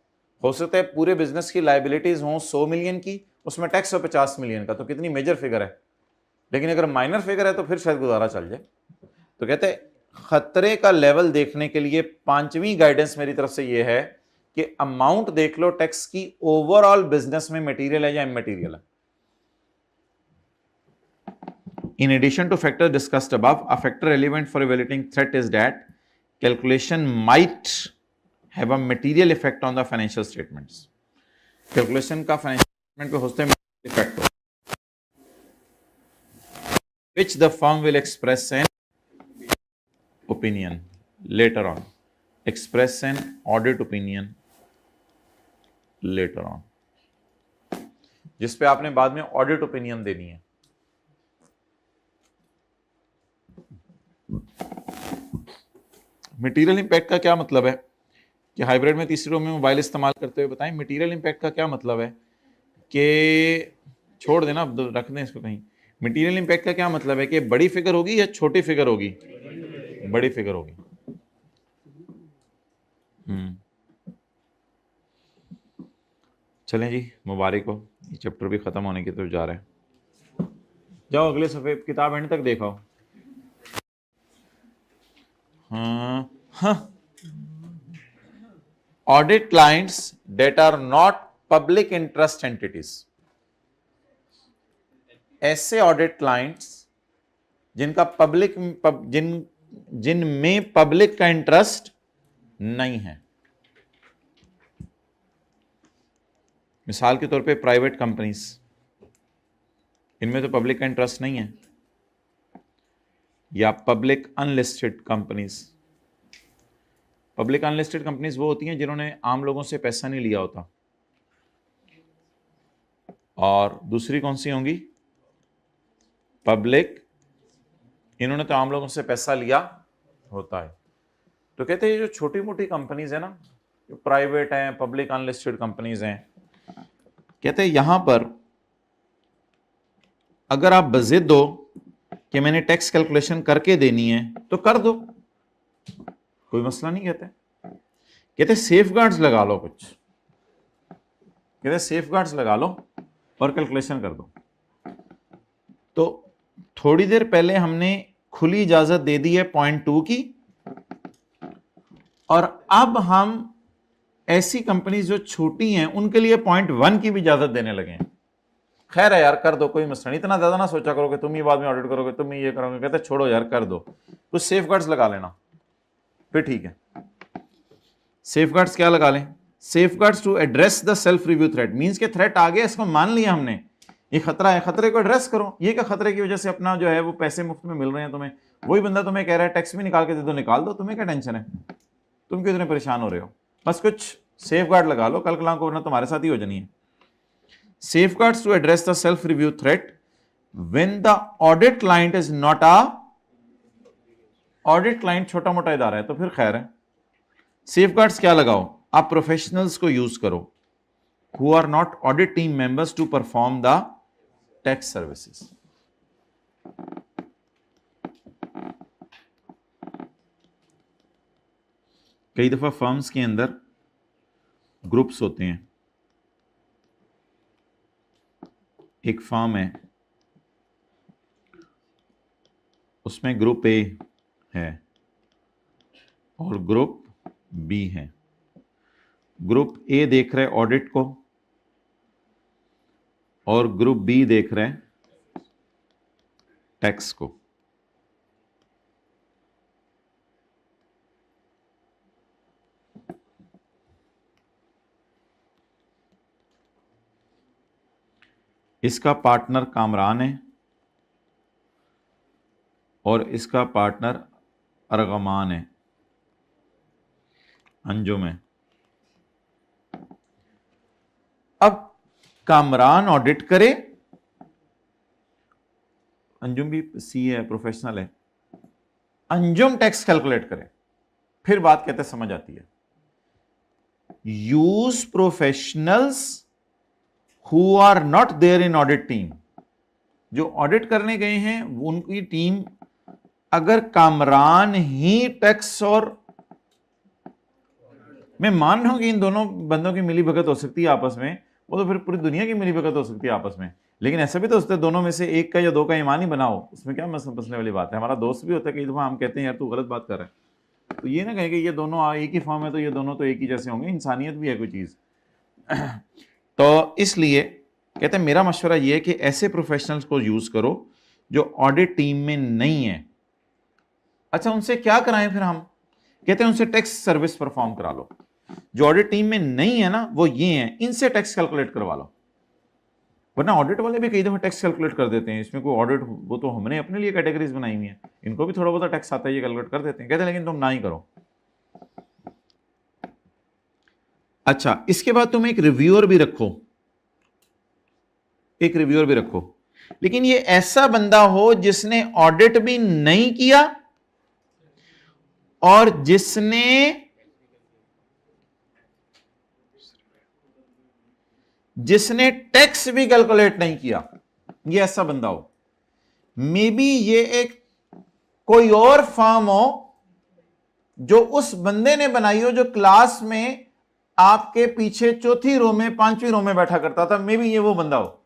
हो सकता है पूरे बिजनेस की लायबिलिटीज हों 100 मिलियन की, उसमें टैक्स हो 50 मिलियन का, तो कितनी मेजर फिगर है। लेकिन अगर माइनर फिगर है तो फिर शायद गुजारा चल जाए। तो कहते हैं खतरे का लेवल देखने के लिए 5वीं गाइडेंस मेरी तरफ से ये है कि अमाउंट देख लो टैक्स की ओवरऑल बिजनेस में मटेरियल है या इमटेरियल है। In addition to factors discussed above, a factor relevant for evaluating threat is that calculation might have a material effect on the financial statements. Calculation का financial statement पे होता है effect, which the firm will express an opinion later on. Express an audit opinion later on, जिस पे आपने बाद में ऑडिट ओपिनियन देनी है। मटेरियल इंपैक्ट का क्या मतलब है कि हाइब्रिड में तीसरी रो में मोबाइल इस्तेमाल करते हुए बताएं मटेरियल इंपैक्ट का क्या मतलब है कि छोड़ देना, अब रख दें इसको कहीं। मटेरियल इंपैक्ट का क्या मतलब है कि बड़ी फिगर होगी या छोटी फिगर होगी? बड़ी फिगर होगी। चलें जी, मुबारक हो, ये चैप्टर भी खत्म होने की तरफ जा रहा है। जाओ अगले सफ़े किताब एंड तक देखो। Audit clients that are not public interest entities, ऐसे ऑडिट क्लाइंट्स जिनका पब्लिक जिनमें पब्लिक का इंटरेस्ट नहीं है। मिसाल के तौर पे प्राइवेट कंपनीज, इनमें तो पब्लिक का इंटरेस्ट नहीं है, या public unlisted companies. Public unlisted companies वो होती हैं जिन्होंने आम लोगों से पैसा नहीं लिया होता, और दूसरी कौन सी होंगी? पब्लिक, इन्होंने तो आम लोगों से पैसा लिया होता है। तो कहते हैं ये जो छोटी मोटी कंपनीज है ना, जो प्राइवेट हैं, पब्लिक अनलिस्टेड कंपनीज हैं, कहते हैं यहां पर अगर आप बज़िद हो कि मैंने टैक्स कैलकुलेशन करके देनी है तो कर दो, कोई मसला नहीं। कहते सेफगार्ड्स लगा लो कुछ, कहते सेफगार्ड्स लगा लो और कैलकुलेशन कर दो। तो थोड़ी देर पहले हमने खुली इजाजत दे दी है 0.2 की, और अब हम ऐसी कंपनीज जो छोटी हैं उनके लिए 0.1 की भी इजाजत देने लगे हैं। खैर है यार, कर दो, कोई मसला नहीं, इतना ज्यादा ना सोचा करो कि तुम ही बाद में ऑडिट करोगे, तुम ही ये करोगे। कहते छोड़ो यार, कर दो, कुछ सेफगार्ड्स लगा लेना, फिर ठीक है। सेफगार्ड्स क्या लगा लें? Safeguards to address the self review threat, means के थ्रेट आ गया, इसको मान लिया हमने, ये खतरा है, खतरे को एड्रेस करो। ये क्या खतरे की वजह से अपना जो है वो पैसे मुफ्त में मिल रहे हैं तुम्हें, वही बंदा तुम्हें कह रहा है टैक्स भी निकाल के दे दो, निकाल दो, तुम्हें क्या टेंशन है, तुम क्यों इतने परेशान हो रहे हो? बस कुछ सेफगार्ड लगा लो, कल कलाम को वरना तुम्हारे साथ ही हो जानी है। Safeguards to address the self review threat when the audit client is not a, audit client छोटा मोटा इदारा है तो फिर खैर है। सेफगार्ड्स क्या लगाओ? आप प्रोफेशनल्स को यूज करो, who are not audit team members to perform the tax services. कई दफा फर्म्स के अंदर ग्रुप्स होते हैं। एक फर्म है, उसमें ग्रुप ए है और ग्रुप बी है। ग्रुप ए देख रहा है ऑडिट को और ग्रुप बी देख रहा है टैक्स को। इसका पार्टनर कामरान है और इसका पार्टनर अरगमान है, अंजुम है। अब कामरान ऑडिट करे, अंजुम भी सी है, प्रोफेशनल है, अंजुम टैक्स कैलकुलेट करे, फिर बात कहते समझ आती है। Use professionals who are not there in audit team. जो ऑडिट करने गए हैं उनकी टीम, अगर कामरान ही टैक्स और, मैं मान रहा हूं कि इन दोनों बंदों की मिली भगत हो सकती है आपस में, वो तो फिर पूरी दुनिया की मिली भगत हो सकती है आपस में, लेकिन ऐसा भी तो होता है दोनों में से एक का या दो का ईमान ही बनाओ, उसमें क्या मसले वाली बात है। हमारा दोस्त भी होता है, कई दफा हम कहते हैं यार तू गलत बात कर रहा है, तो ये ना कहें कि ये दोनों एक ही फॉर्म है तो ये दोनों तो एक ही जैसे होंगे, इंसानियत भी है कोई चीज। तो इसलिए कहते हैं मेरा मशवरा ये है कि ऐसे प्रोफेशनल्स को यूज करो जो ऑडिट टीम में नहीं है। अच्छा, उनसे क्या कराएं फिर हम? कहते हैं उनसे टैक्स सर्विस परफॉर्म करा लो। जो ऑडिट टीम में नहीं है ना, वो ये हैं, इनसे टैक्स कैलकुलेट करवा लो। वरना ऑडिट वाले भी कई दफा टैक्स कैलकुलेट कर देते हैं, इसमें कोई ऑडिट, वो तो हमने अपने लिए कैटेगरीज बनाई हुई हैं, इनको भी थोड़ा बहुत टैक्स आता है, ये कैलकुलेट कर देते हैं। कहते हैं लेकिन तुम ना ही करो। अच्छा, इसके बाद तुम एक रिव्यूअर भी रखो, एक रिव्यूअर भी रखो, लेकिन ये ऐसा बंदा हो जिसने ऑडिट भी नहीं किया और जिसने टैक्स भी कैलकुलेट नहीं किया, ये ऐसा बंदा हो। मे बी ये एक कोई और फर्म हो जो उस बंदे ने बनाई हो, जो क्लास में आपके पीछे चौथी रो में, पांचवी रो में बैठा करता था, मे बी ये वो बंदा हो।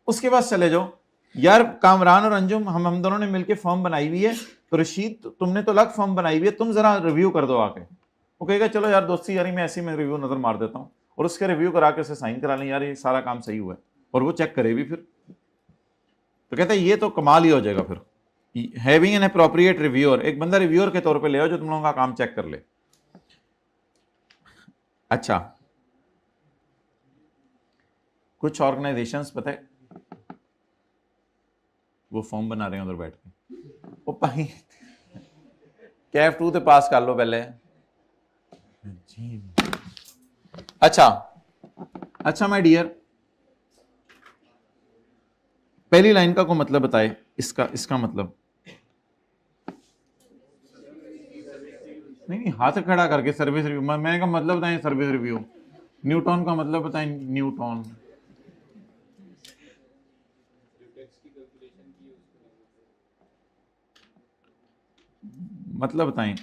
उसके पास चले जाओ, यार कामरान और अंजुम हम दोनों ने मिलकर फर्म बनाई हुई है, तो रशीद तुमने तो अलग फर्म बनाई हुई है, तुम जरा रिव्यू कर दो आके। वो कहेगा चलो यार दोस्ती यारी में ऐसी मैं रिव्यू नजर मार देता हूं, और उसके रिव्यू करा के उसे साइन करा लें, यार ये सारा काम सही हुआ है, और वो चेक करे भी फिर। तो कहते हैं ये तो कमाल ही हो जाएगा फिर। हैविंग एन एप्रोप्रिएट रिव्यूअर, एक बंदा रिव्यूअर के तौर पे ले आओ जो तुम लोगों का काम चेक कर ले। अच्छा, कुछ ऑर्गेनाइजेशंस पता है वो फॉर्म बना रहे हैं उधर बैठ के, वो भाई कैफ 2 से पास कर लो पहले। अच्छा माय डियर, पहली लाइन का को मतलब बताए, इसका मतलब नहीं, हाथ खड़ा करके सर्विस रिव्यू, मैंने का मतलब बताएं सर्विस रिव्यू। न्यूटन का मतलब बताएं, न्यूटन मतलब बताएं।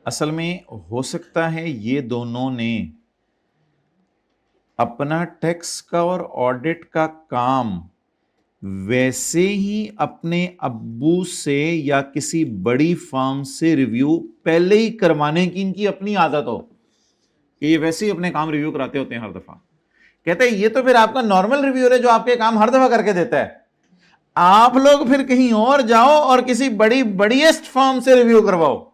असल में हो सकता है ये दोनों ने अपना टैक्स का और ऑडिट का काम वैसे ही अपने अब्बू से या किसी बड़ी फर्म से रिव्यू पहले ही करवाने की इनकी अपनी आदत हो, कि ये वैसे ही अपने काम रिव्यू कराते होते हैं हर दफा। कहते हैं ये तो फिर आपका नॉर्मल रिव्यूअर है जो आपके काम हर दफा करके देता है, आप लोग फिर कहीं और जाओ और किसी बड़ीएस्ट फर्म से रिव्यू करवाओ।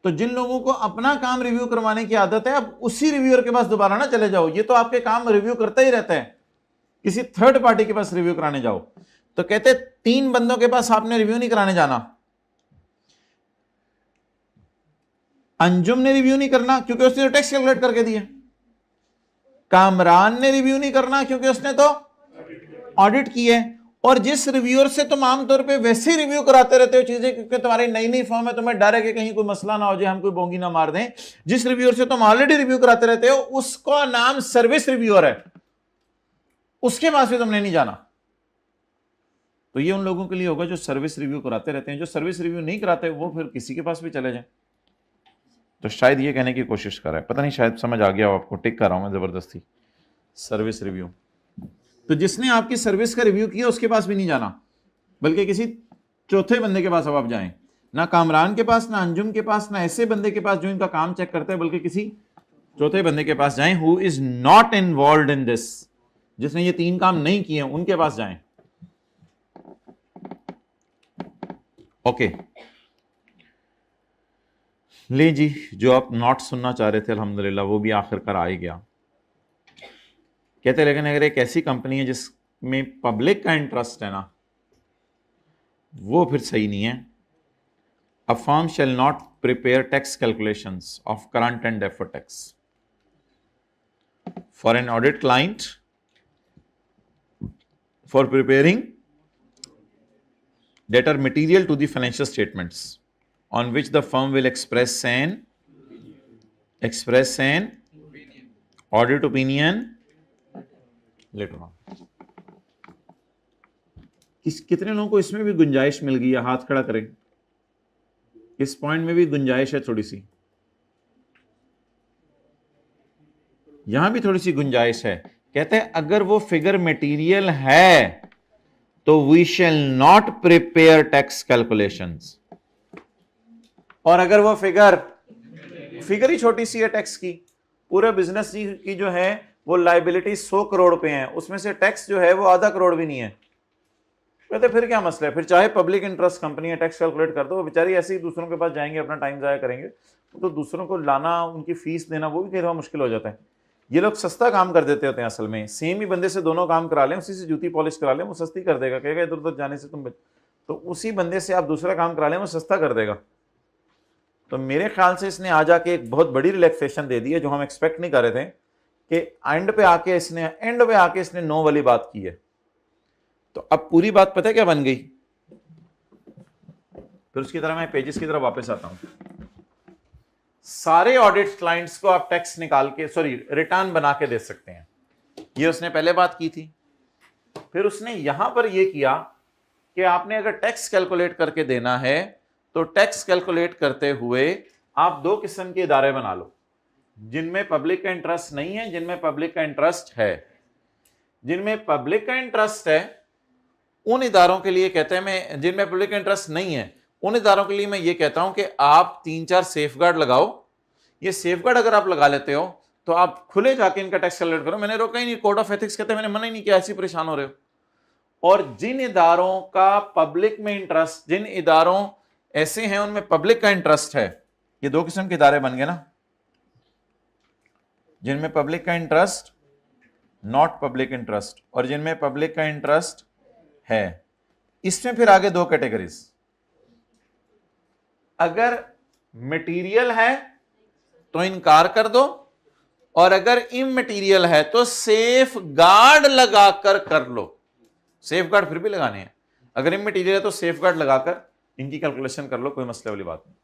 तो जिन लोगों को अपना काम रिव्यू करवाने की आदत है, अब उसी रिव्यूअर के पास दोबारा ना चले जाओ, ये तो आपके काम रिव्यू करता ही रहता है, किसी थर्ड पार्टी के पास रिव्यू कराने जाओ। तो कहते 3 बंदों के पास आपने रिव्यू नहीं कराने जाना। अंजुम ने रिव्यू नहीं करना क्योंकि उसने तो टैक्स कैलकुलेट करके दिया, कामरान ने रिव्यू नहीं करना क्योंकि उसने तो ऑडिट की है, और जिस रिव्यूअर से तुम आमतौर पे वैसे ही रिव्यू कराते रहते हो चीजें, क्योंकि तुम्हारी नई नई फॉर्म है, तुम्हें डर है कि कहीं कोई मसला ना हो जाए, हम कोई बोंगी ना मार दें, जिस रिव्यूअर से तुम ऑलरेडी रिव्यू कराते रहते हो उसका नाम सर्विस रिव्यूअर है, उसके पास भी तुमने नहीं जाना। तो ये उन लोगों के लिए होगा जो सर्विस रिव्यू कराते रहते हैं। जो सर्विस रिव्यू नहीं कराते वो फिर किसी के पास भी चले जाएं। तो शायद ये कहने की कोशिश कर रहा है, पता नहीं, शायद समझ आ गया हो आपको, टिक कर रहा हूं मैं जबरदस्ती। सर्विस रिव्यू, तो जिसने आपकी सर्विस का रिव्यू किया उसके पास भी नहीं जाना, बल्कि किसी चौथे बंदे के पास अब आप जाएं। ना कामरान के पास, ना अंजुम के पास, ना ऐसे बंदे के पास जो इनका काम चेक करता है, बल्कि किसी चौथे बंदे के पास जाएं, who is not involved in this, जिसने ये तीन काम नहीं किए उनके पास जाएं। ओके ले जी, जो आप नॉट सुनना चाह रहे थे अल्हम्दुलिल्लाह वो भी आखिरकार आ ही गया। कहते लेकिन अगर एक ऐसी कंपनी है जिसमें पब्लिक का इंटरेस्ट है ना, वो फिर सही नहीं है। A firm shell not prepare tax calculations of current and deferred tax for an audit client for preparing that are material to the financial statements on which the firm will express an audit opinion later on। कितने लोगों को इसमें भी गुंजाइश मिल गई है? हाथ खड़ा करें। इस पॉइंट में भी गुंजाइश है थोड़ी सी, यहां भी थोड़ी सी गुंजाइश है। कहते हैं अगर वो फिगर मटेरियल है तो we shall not prepare tax calculations, और अगर वो फिगर ही छोटी सी है टैक्स की, पूरे बिजनेस की जो है वो लाइबिलिटी 100 करोड़ पे है, उसमें से टैक्स जो है वो आधा करोड़ भी नहीं है, कहते फिर क्या मसला है? फिर चाहे पब्लिक इंटरेस्ट कंपनी है, टैक्स कैलकुलेट कर दो। बेचारी ऐसे ही दूसरों के पास जाएंगे, अपना टाइम जाया करेंगे, तो दूसरों को लाना, उनकी फीस देना वो भी कई दफा मुश्किल हो जाता है। ये लोग सस्ता काम कर देते होते हैं। असल में सेम ही बंदे से दोनों काम करा लें, उसी से जूती पॉलिश करा लें, वो सस्ती कर देगा, कहेगा इधर उधर जाने से तुम तो उसी बंदे से आप दूसरा काम करा लें, वो सस्ता कर देगा। तो मेरे ख्याल से इसने आ जाके एक बहुत बड़ी रिलैक्सेशन दे दी है जो हम एक्सपेक्ट नहीं कर रहे थे, कि एंड पे आके इसने नो वाली बात की है। तो अब पूरी बात पता है क्या बन गई? फिर उसकी तरह मैं पेजेस की तरफ वापस आता हूं। सारे ऑडिट क्लाइंट्स को आप टैक्स निकाल के, रिटर्न बना के दे सकते हैं, ये उसने पहले बात की थी। फिर उसने यहां पर यह किया कि आपने अगर टैक्स कैलकुलेट करके देना है तो टैक्स कैलकुलेट करते हुए आप दो किस्म के इदारे बना लो, जिनमें पब्लिक का इंटरेस्ट नहीं है, जिनमें पब्लिक का इंटरेस्ट है। जिनमें पब्लिक का इंटरेस्ट है उन इदारों के लिए कहते हैं, मैं जिनमें पब्लिक का इंटरेस्ट नहीं है उन इदारों के लिए मैं ये कहता हूं कि आप 3-4 सेफगार्ड लगाओ। ये सेफगार्ड अगर आप लगा लेते हो तो आप खुले जाके इनका टैक्स कैलकुलेट करो। मैंने रोका ही नहीं, कोड ऑफ एथिक्स कहते हैं, मैंने मना ही नहीं किया, ऐसे परेशान हो रहे हो। और जिन इदारों का पब्लिक में इंटरेस्ट, जिन इदारों ऐसे हैं उनमें पब्लिक का इंटरेस्ट है, ये दो किस्म के इदारे बन गए ना, जिनमें पब्लिक का इंटरेस्ट, नॉट पब्लिक इंटरेस्ट, और जिनमें पब्लिक का इंटरेस्ट है। इसमें फिर आगे दो कैटेगरीज, अगर मटेरियल है तो इनकार कर दो, और अगर इमटेरियल है तो सेफ गार्ड लगाकर कर लो। सेफ गार्ड फिर भी लगाने हैं, अगर इमटेरियल है तो सेफ गार्ड लगाकर इनकी कैलकुलेशन कर लो, कोई मसले वाली बात नहीं।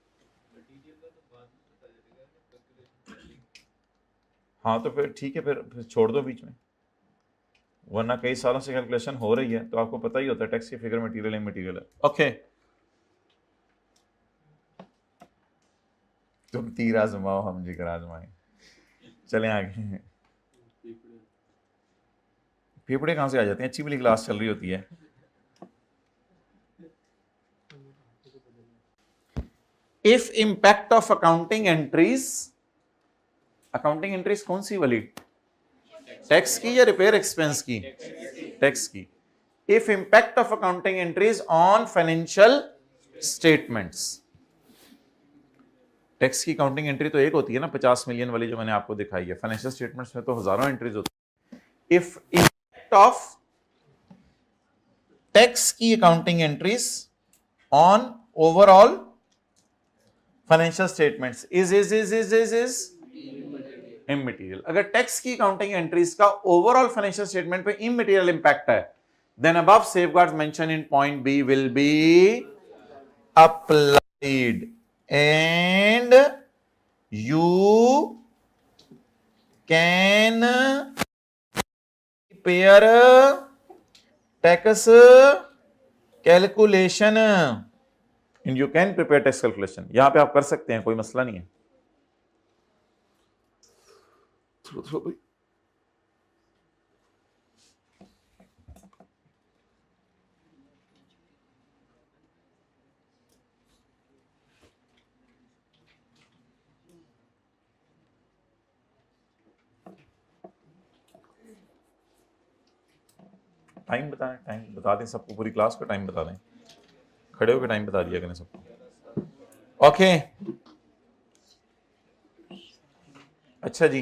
हाँ तो फिर ठीक है, फिर छोड़ दो बीच में, वरना कई सालों से कैलकुलेशन हो रही है तो आपको पता ही होता है टैक्स की फिगर मटेरियल इमटेरियल है। ओके, तुम तीर आजमाओ हम जिक्र आजमाएं। चलें आगे। फेफड़े कहां से आ जाते हैं? अच्छी वाली क्लास चल रही होती है। If impact of accounting entries कौन सी वाली? टैक्स की या रिपेयर एक्सपेंस की? टैक्स की। If impact of accounting entries on financial statements, tax की अकाउंटिंग एंट्री तो एक होती है ना, 50 मिलियन वाली जो मैंने आपको दिखाई है। फाइनेंशियल स्टेटमेंट्स में तो हजारों एंट्रीज होती है। इफ इंपैक्ट ऑफ टैक्स की accounting entries on overall financial statements is immaterial. अगर टैक्स की अकाउंटिंग एंट्रीज का ओवरऑल फाइनेंशियल स्टेटमेंट पे इमटेरियल इंपैक्ट है then above safeguards mentioned in point B will be applied and you can prepare tax calculation and you can prepare tax calculation. यहां पे आप कर सकते हैं, कोई मसला नहीं है. टाइम बताएं, टाइम बता दें सबको, पूरी क्लास का टाइम बता दें, खड़े होकर टाइम बता दिया करें सबको. ओके अच्छा जी,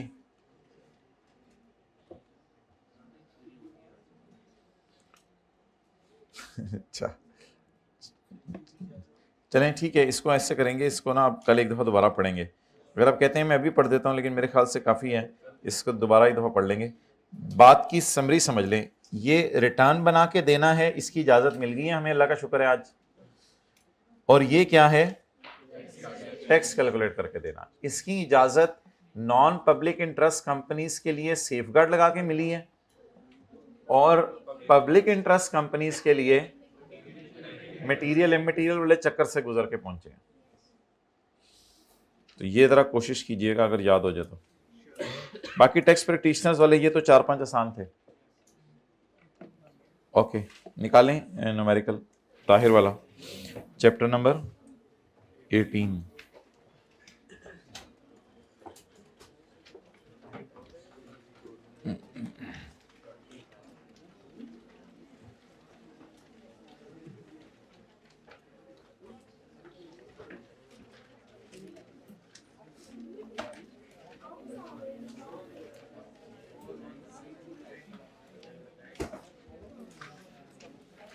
अच्छा चलें ठीक है, इसको ऐसे करेंगे, इसको ना आप कल एक दफ़ा दोबारा पढ़ेंगे. अगर आप कहते हैं मैं अभी पढ़ देता हूँ, लेकिन मेरे ख्याल से काफ़ी है, इसको दोबारा एक दफ़ा पढ़ लेंगे. बात की समरी समझ लें. ये रिटर्न बना के देना है, इसकी इजाज़त मिल गई है हमें, अल्लाह का शुक्र है आज. और ये क्या है, टैक्स कैलकुलेट करके देना. इसकी इजाज़त नॉन पब्लिक इंटरेस्ट कंपनीज के लिए सेफगार्ड लगा के मिली है और पब्लिक इंटरेस्ट कंपनीज के लिए मटेरियल इमटेरियल वाले चक्कर से गुजर के पहुंचे. तो ये जरा कोशिश कीजिएगा अगर याद हो जाए तो. बाकी टैक्स प्रैक्टिशनर्स वाले ये तो 4-5 आसान थे. ओके निकालें न्यूमेरिकल ताहिर वाला चैप्टर नंबर 18.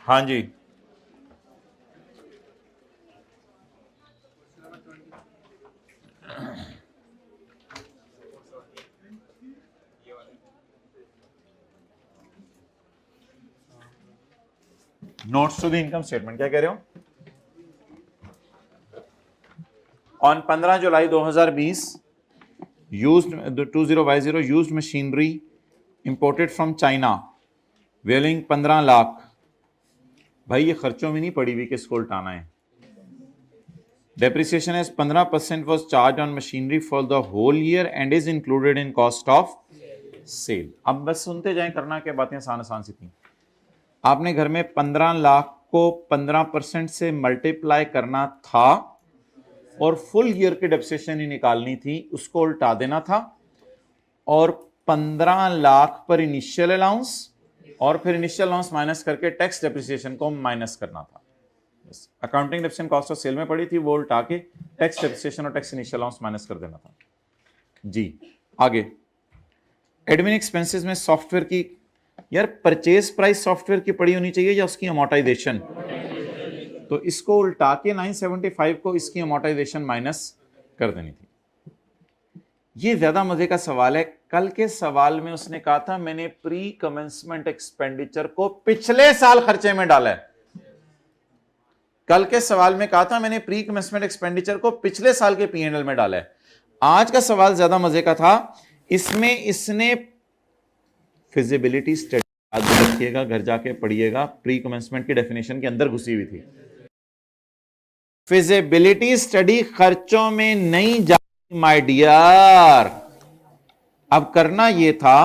हाँ जी notes to the income statement क्या कह रहे हो. ऑन 15 जुलाई 2020 used 20y0 used machinery imported from China valuing 15 lakh. भाई ये खर्चों में नहीं पड़ी हुई कि इसको उल्टाना है. Depreciation as 15% was charged on machinery for the whole year and is included in cost of sale. अब बस सुनते जाएं, करना क्या, बातें आसान आसान सी थी. आपने घर में 15 लाख को 15% से मल्टीप्लाई करना था और फुल ईयर की डेप्रिसिएशन ही निकालनी थी, उसको उल्टा देना था और 15 लाख पर इनिशियल अलाउंस और फिर इनिशियल अलाउंस माइनस करके टैक्स डेप्रिसिएशन को माइनस करना था. Accounting depreciation cost of sale में पड़ी थी, वो उल्टा के टैक्स डेप्रिसिएशन और टैक्स इनिशियल अलाउंस माइनस कर देना था जी. आगे एडमिन एक्सपेंसेस में सॉफ्टवेयर की, यार परचेज प्राइस सॉफ्टवेयर की पड़ी होनी चाहिए या उसकी अमोर्टाइजेशन. तो इसको उल्टा के 975 को इसकी अमोर्टाइजेशन माइनस कर देनी थी. ये ज्यादा मजे का सवाल है. कल के सवाल में उसने कहा था मैंने प्री कमेंसमेंट एक्सपेंडिचर को पिछले साल खर्चे में डाला है. कल के सवाल में कहा था मैंने प्री कमेंसमेंट एक्सपेंडिचर को पिछले साल के P&L में डाला है. आज का सवाल ज्यादा मजे का था. इसमें इसने फिजिबिलिटी स्टडी, याद रखिएगा, घर जाके पढ़िएगा, प्री कमेंसमेंट की डेफिनेशन के अंदर घुसी हुई थी. फिजिबिलिटी स्टडी खर्चों में नहीं जाती माय डियर. अब करना यह था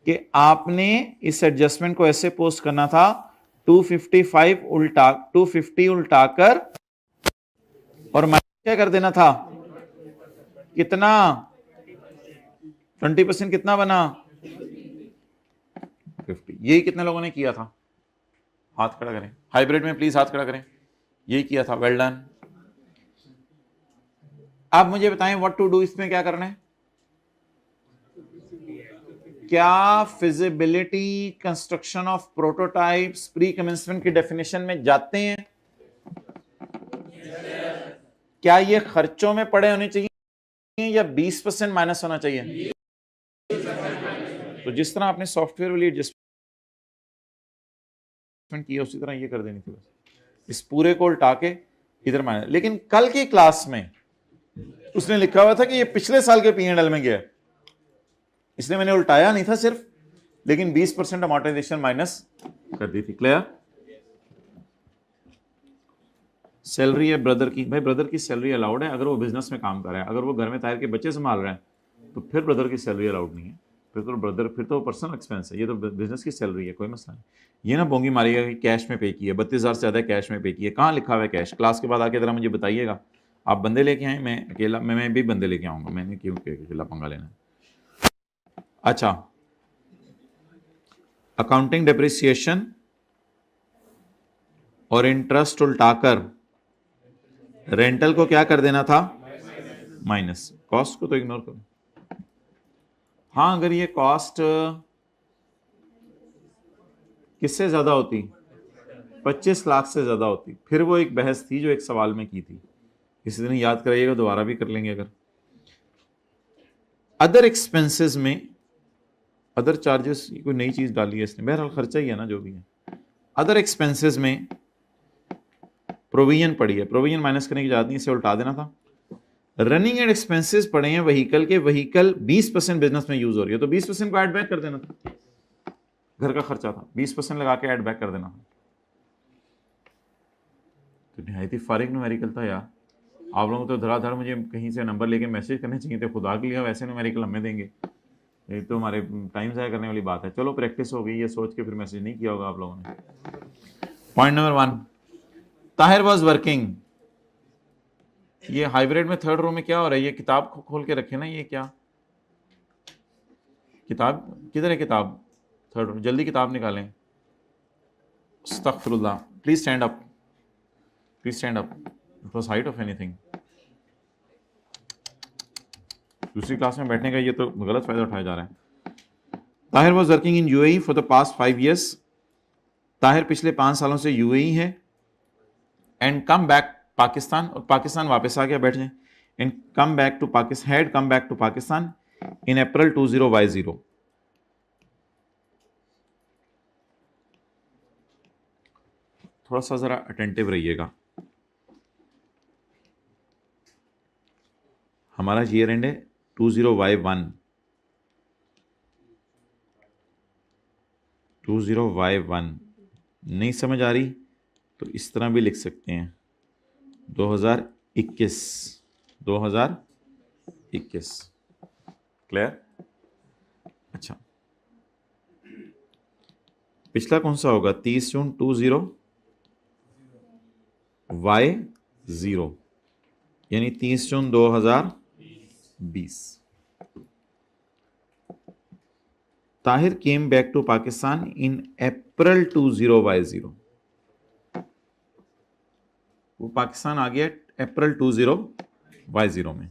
कि आपने इस एडजस्टमेंट को ऐसे पोस्ट करना था 255 उल्टा 250 उल्टाकर और माइनस क्या कर देना था, कितना 20% कितना बना 50. यही कितने लोगों ने किया था, हाथ खड़ा करें. हाइब्रिड में प्लीज हाथ खड़ा करें. यही किया था. Well done. आप मुझे बताएं व्हाट टू डू. इसमें क्या करना है, क्या feasibility construction of prototypes pre commencement की डेफिनेशन में जाते हैं? क्या ये खर्चों में पड़े होने चाहिए या 20% माइनस होना चाहिए? तो जिस तरह आपने सॉफ्टवेयर वाली की है उसी तरह ये कर देनी थी बस, इस पूरे को उल्टा के इधर माइनस। लेकिन कल की क्लास में उसने लिखा हुआ था कि ये पिछले साल के P&L में गया, इसलिए मैंने उल्टाया नहीं था सिर्फ, लेकिन 20% अमोर्टाइजेशन माइनस कर दी थी। क्लियर? सैलरी है ब्रदर की, भाई ब्रदर की सैलरी अलाउड है अगर वो बिजनेस में काम कर रहा है। अगर वो घर में ताहिर के बच्चे संभाल रहे हैं तो फिर ब्रदर की सैलरी अलाउड नहीं है, फिर तो पर्सनल एक्सपेंस है, ये तो बिजनेस की सैलरी है, कोई मसला नहीं। ये ना बोंगी मारिएगा कि कैश में पे की है, 32,000 से ज़्यादा कैश में पे की है। कहाँ लिखा हुआ है कैश? क्लास के बाद आके ज़रा मुझे बताइएगा। आप बंदे लेके आए, मैं अकेला, मैं भी बंदे लेके आऊँगा, मैंने क्यों अकेला पंगा लेना। अच्छा, अकाउंटिंग डिप्रिसिएशन और इंटरेस्ट उल्टाकर रेंटल को क्या कर देना था? माइनस। कॉस्ट को तो इग्नोर करो। हाँ, अगर ये कॉस्ट किससे ज्यादा होती, 25 लाख से ज्यादा होती, फिर वो एक बहस थी जो एक सवाल में की थी, किसी दिन याद कराइएगा, दोबारा भी कर लेंगे। अगर अदर एक्सपेंसेस में अदर चार्जेस, कोई नई चीज डाली है इसने, बहरहाल खर्चा ही है ना जो भी है। अदर एक्सपेंसेस में प्रोविजन पड़ी है, प्रोविजन माइनस करने की जरूरत नहीं, इसे उल्टा देना था। रनिंग एंड एक्सपेंसेस पड़े हैं व्हीकल के, व्हीकल 20% बिजनेस में यूज हो रही है तो 20% को ऐड बैक कर देना था। घर का खर्चा था, 20% लगा के ऐड बैक कर देना था। तो निहायत ही फारिग न्यूमेरिकल था यार। आप लोगों को तो धड़ाधड़ मुझे कहीं से नंबर लेके मैसेज करने चाहिए थे, खुदा के लिए वैसे न्यूमेरिकल हमें देंगे, ये तो हमारे टाइम ज़ाया करने वाली बात है। चलो प्रैक्टिस हो गई, ये सोच के फिर मैसेज नहीं किया होगा आप लोगों ने। Point number 1, Tahir was working. ये हाइब्रिड में थर्ड रो में क्या हो रहा है? ये किताब खोल के रखे ना, ये क्या किताब, किधर है किताब? थर्ड रो, जल्दी किताब निकालें। अस्तगफिरुल्लाह, please stand up, please stand up, it was height of anything. दूसरी क्लास में बैठने का ये तो गलत फायदा उठाया जा रहा है। Tahir was working in UAE for the past 5 years। Tahir पिछले 5 सालों से यूएई है। एंड कम बैक पाकिस्तान, और पाकिस्तान वापस आ गया, बैठ जाए। And come back to Pakistan, had come back to Pakistan in April 20Y0। थोड़ा सा जरा अटेंटिव रहिएगा, हमारा ईयर एंड है 20Y1, 20Y1 नहीं समझ आ रही तो इस तरह भी लिख सकते हैं 2021, 2021। क्लियर? अच्छा, पिछला कौन सा होगा? 30 जून 20Y0, यानी 30 जून 2020। Tahir came back to Pakistan in April 20Y0। वो पाकिस्तान आ गया अप्रैल 20Y0 में।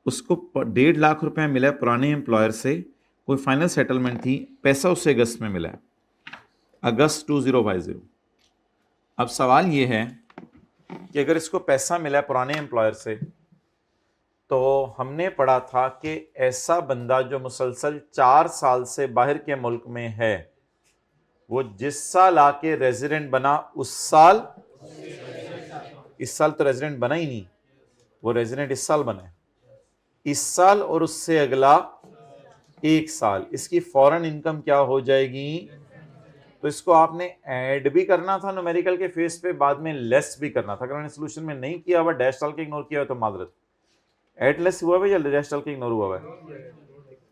उसको 1.5 लाख रुपए मिला है पुराने एम्प्लॉयर से, कोई फाइनल सेटलमेंट थी, पैसा उससे अगस्त में मिला है, अगस्त 20Y0। अब सवाल ये है कि अगर इसको पैसा मिला है पुराने एम्प्लॉयर से, तो हमने पढ़ा था कि ऐसा बंदा जो मुसलसल 4 साल से बाहर के मुल्क में है, वो जिस साल आके रेजिडेंट बना उस साल, इस साल तो रेजिडेंट बना ही नहीं, वो रेजिडेंट इस साल बना है, इस साल और उससे अगला 1 साल, इसकी फॉरेन इनकम क्या हो जाएगी? तो इसको आपने ऐड भी करना था न्यूमेरिकल के फेस पे, बाद में लेस भी करना था। अगर मैंने सोल्यूशन में नहीं किया हुआ, डैश डाल के इग्नोर किया हुआ तो माजरत। ऐड लेस हुआ है या डैश डाल के इग्नोर हुआ है?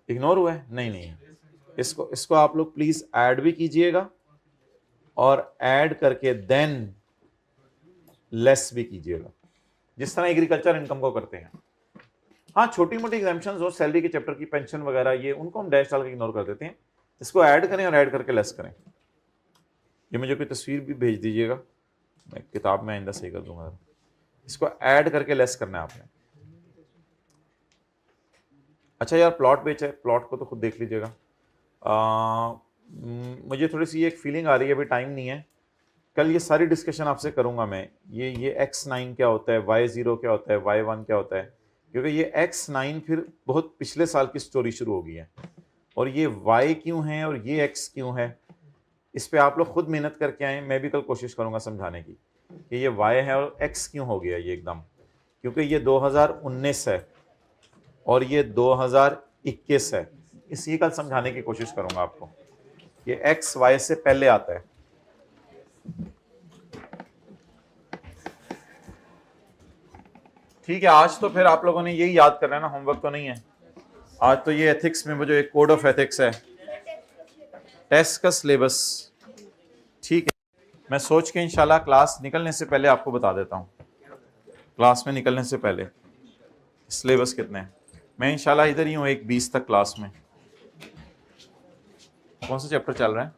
इग्नोर हुआ है? नहीं, इसको आप लोग प्लीज ऐड भी कीजिएगा और ऐड करके देन लेस भी कीजिएगा, जिस तरह एग्रीकल्चर इनकम को करते हैं। हाँ, छोटी मोटी एग्जाम्पशंस हो, सैलरी के चैप्टर की, पेंशन वगैरह, ये उनको हम डैश डाल के इग्नोर कर देते हैं। इसको ऐड करें और ऐड करके लेस करें। ये मुझे कोई तस्वीर भी भेज दीजिएगा, मैं किताब में आइंदा सही कर दूंगा। इसको ऐड करके लेस करना है आपने। अच्छा यार, प्लॉट बेच है, प्लॉट को तो खुद देख लीजिएगा। मुझे थोड़ी सी एक फीलिंग आ रही है, अभी टाइम नहीं है, कल ये सारी डिस्कशन आपसे करूंगा मैं। ये X9 क्या होता है, Y0 क्या होता है, Y1 क्या होता है, क्योंकि ये X9 फिर बहुत पिछले साल की स्टोरी शुरू हो गई है, और ये Y क्यों है और ये X क्यों है, इस पे आप लोग खुद मेहनत करके आए, मैं भी कल कोशिश करूंगा समझाने की कि ये y है और x क्यों हो गया ये एकदम, क्योंकि ये 2019 है और ये 2021 है, इसी कल समझाने की कोशिश करूंगा आपको। ये x y से पहले आता है। ठीक है, आज तो फिर आप लोगों ने यही याद करना है ना, होमवर्क तो नहीं है आज तो। ये एथिक्स में वो जो एक कोड ऑफ एथिक्स है, टेस्ट का सिलेबस, ठीक है, मैं सोच के इंशाल्लाह क्लास निकलने से पहले आपको बता देता हूँ। क्लास में निकलने से पहले सिलेबस कितने हैं, मैं इंशाल्लाह इधर ही हूँ 1:20 तक क्लास में। कौन सा चैप्टर चल रहा है?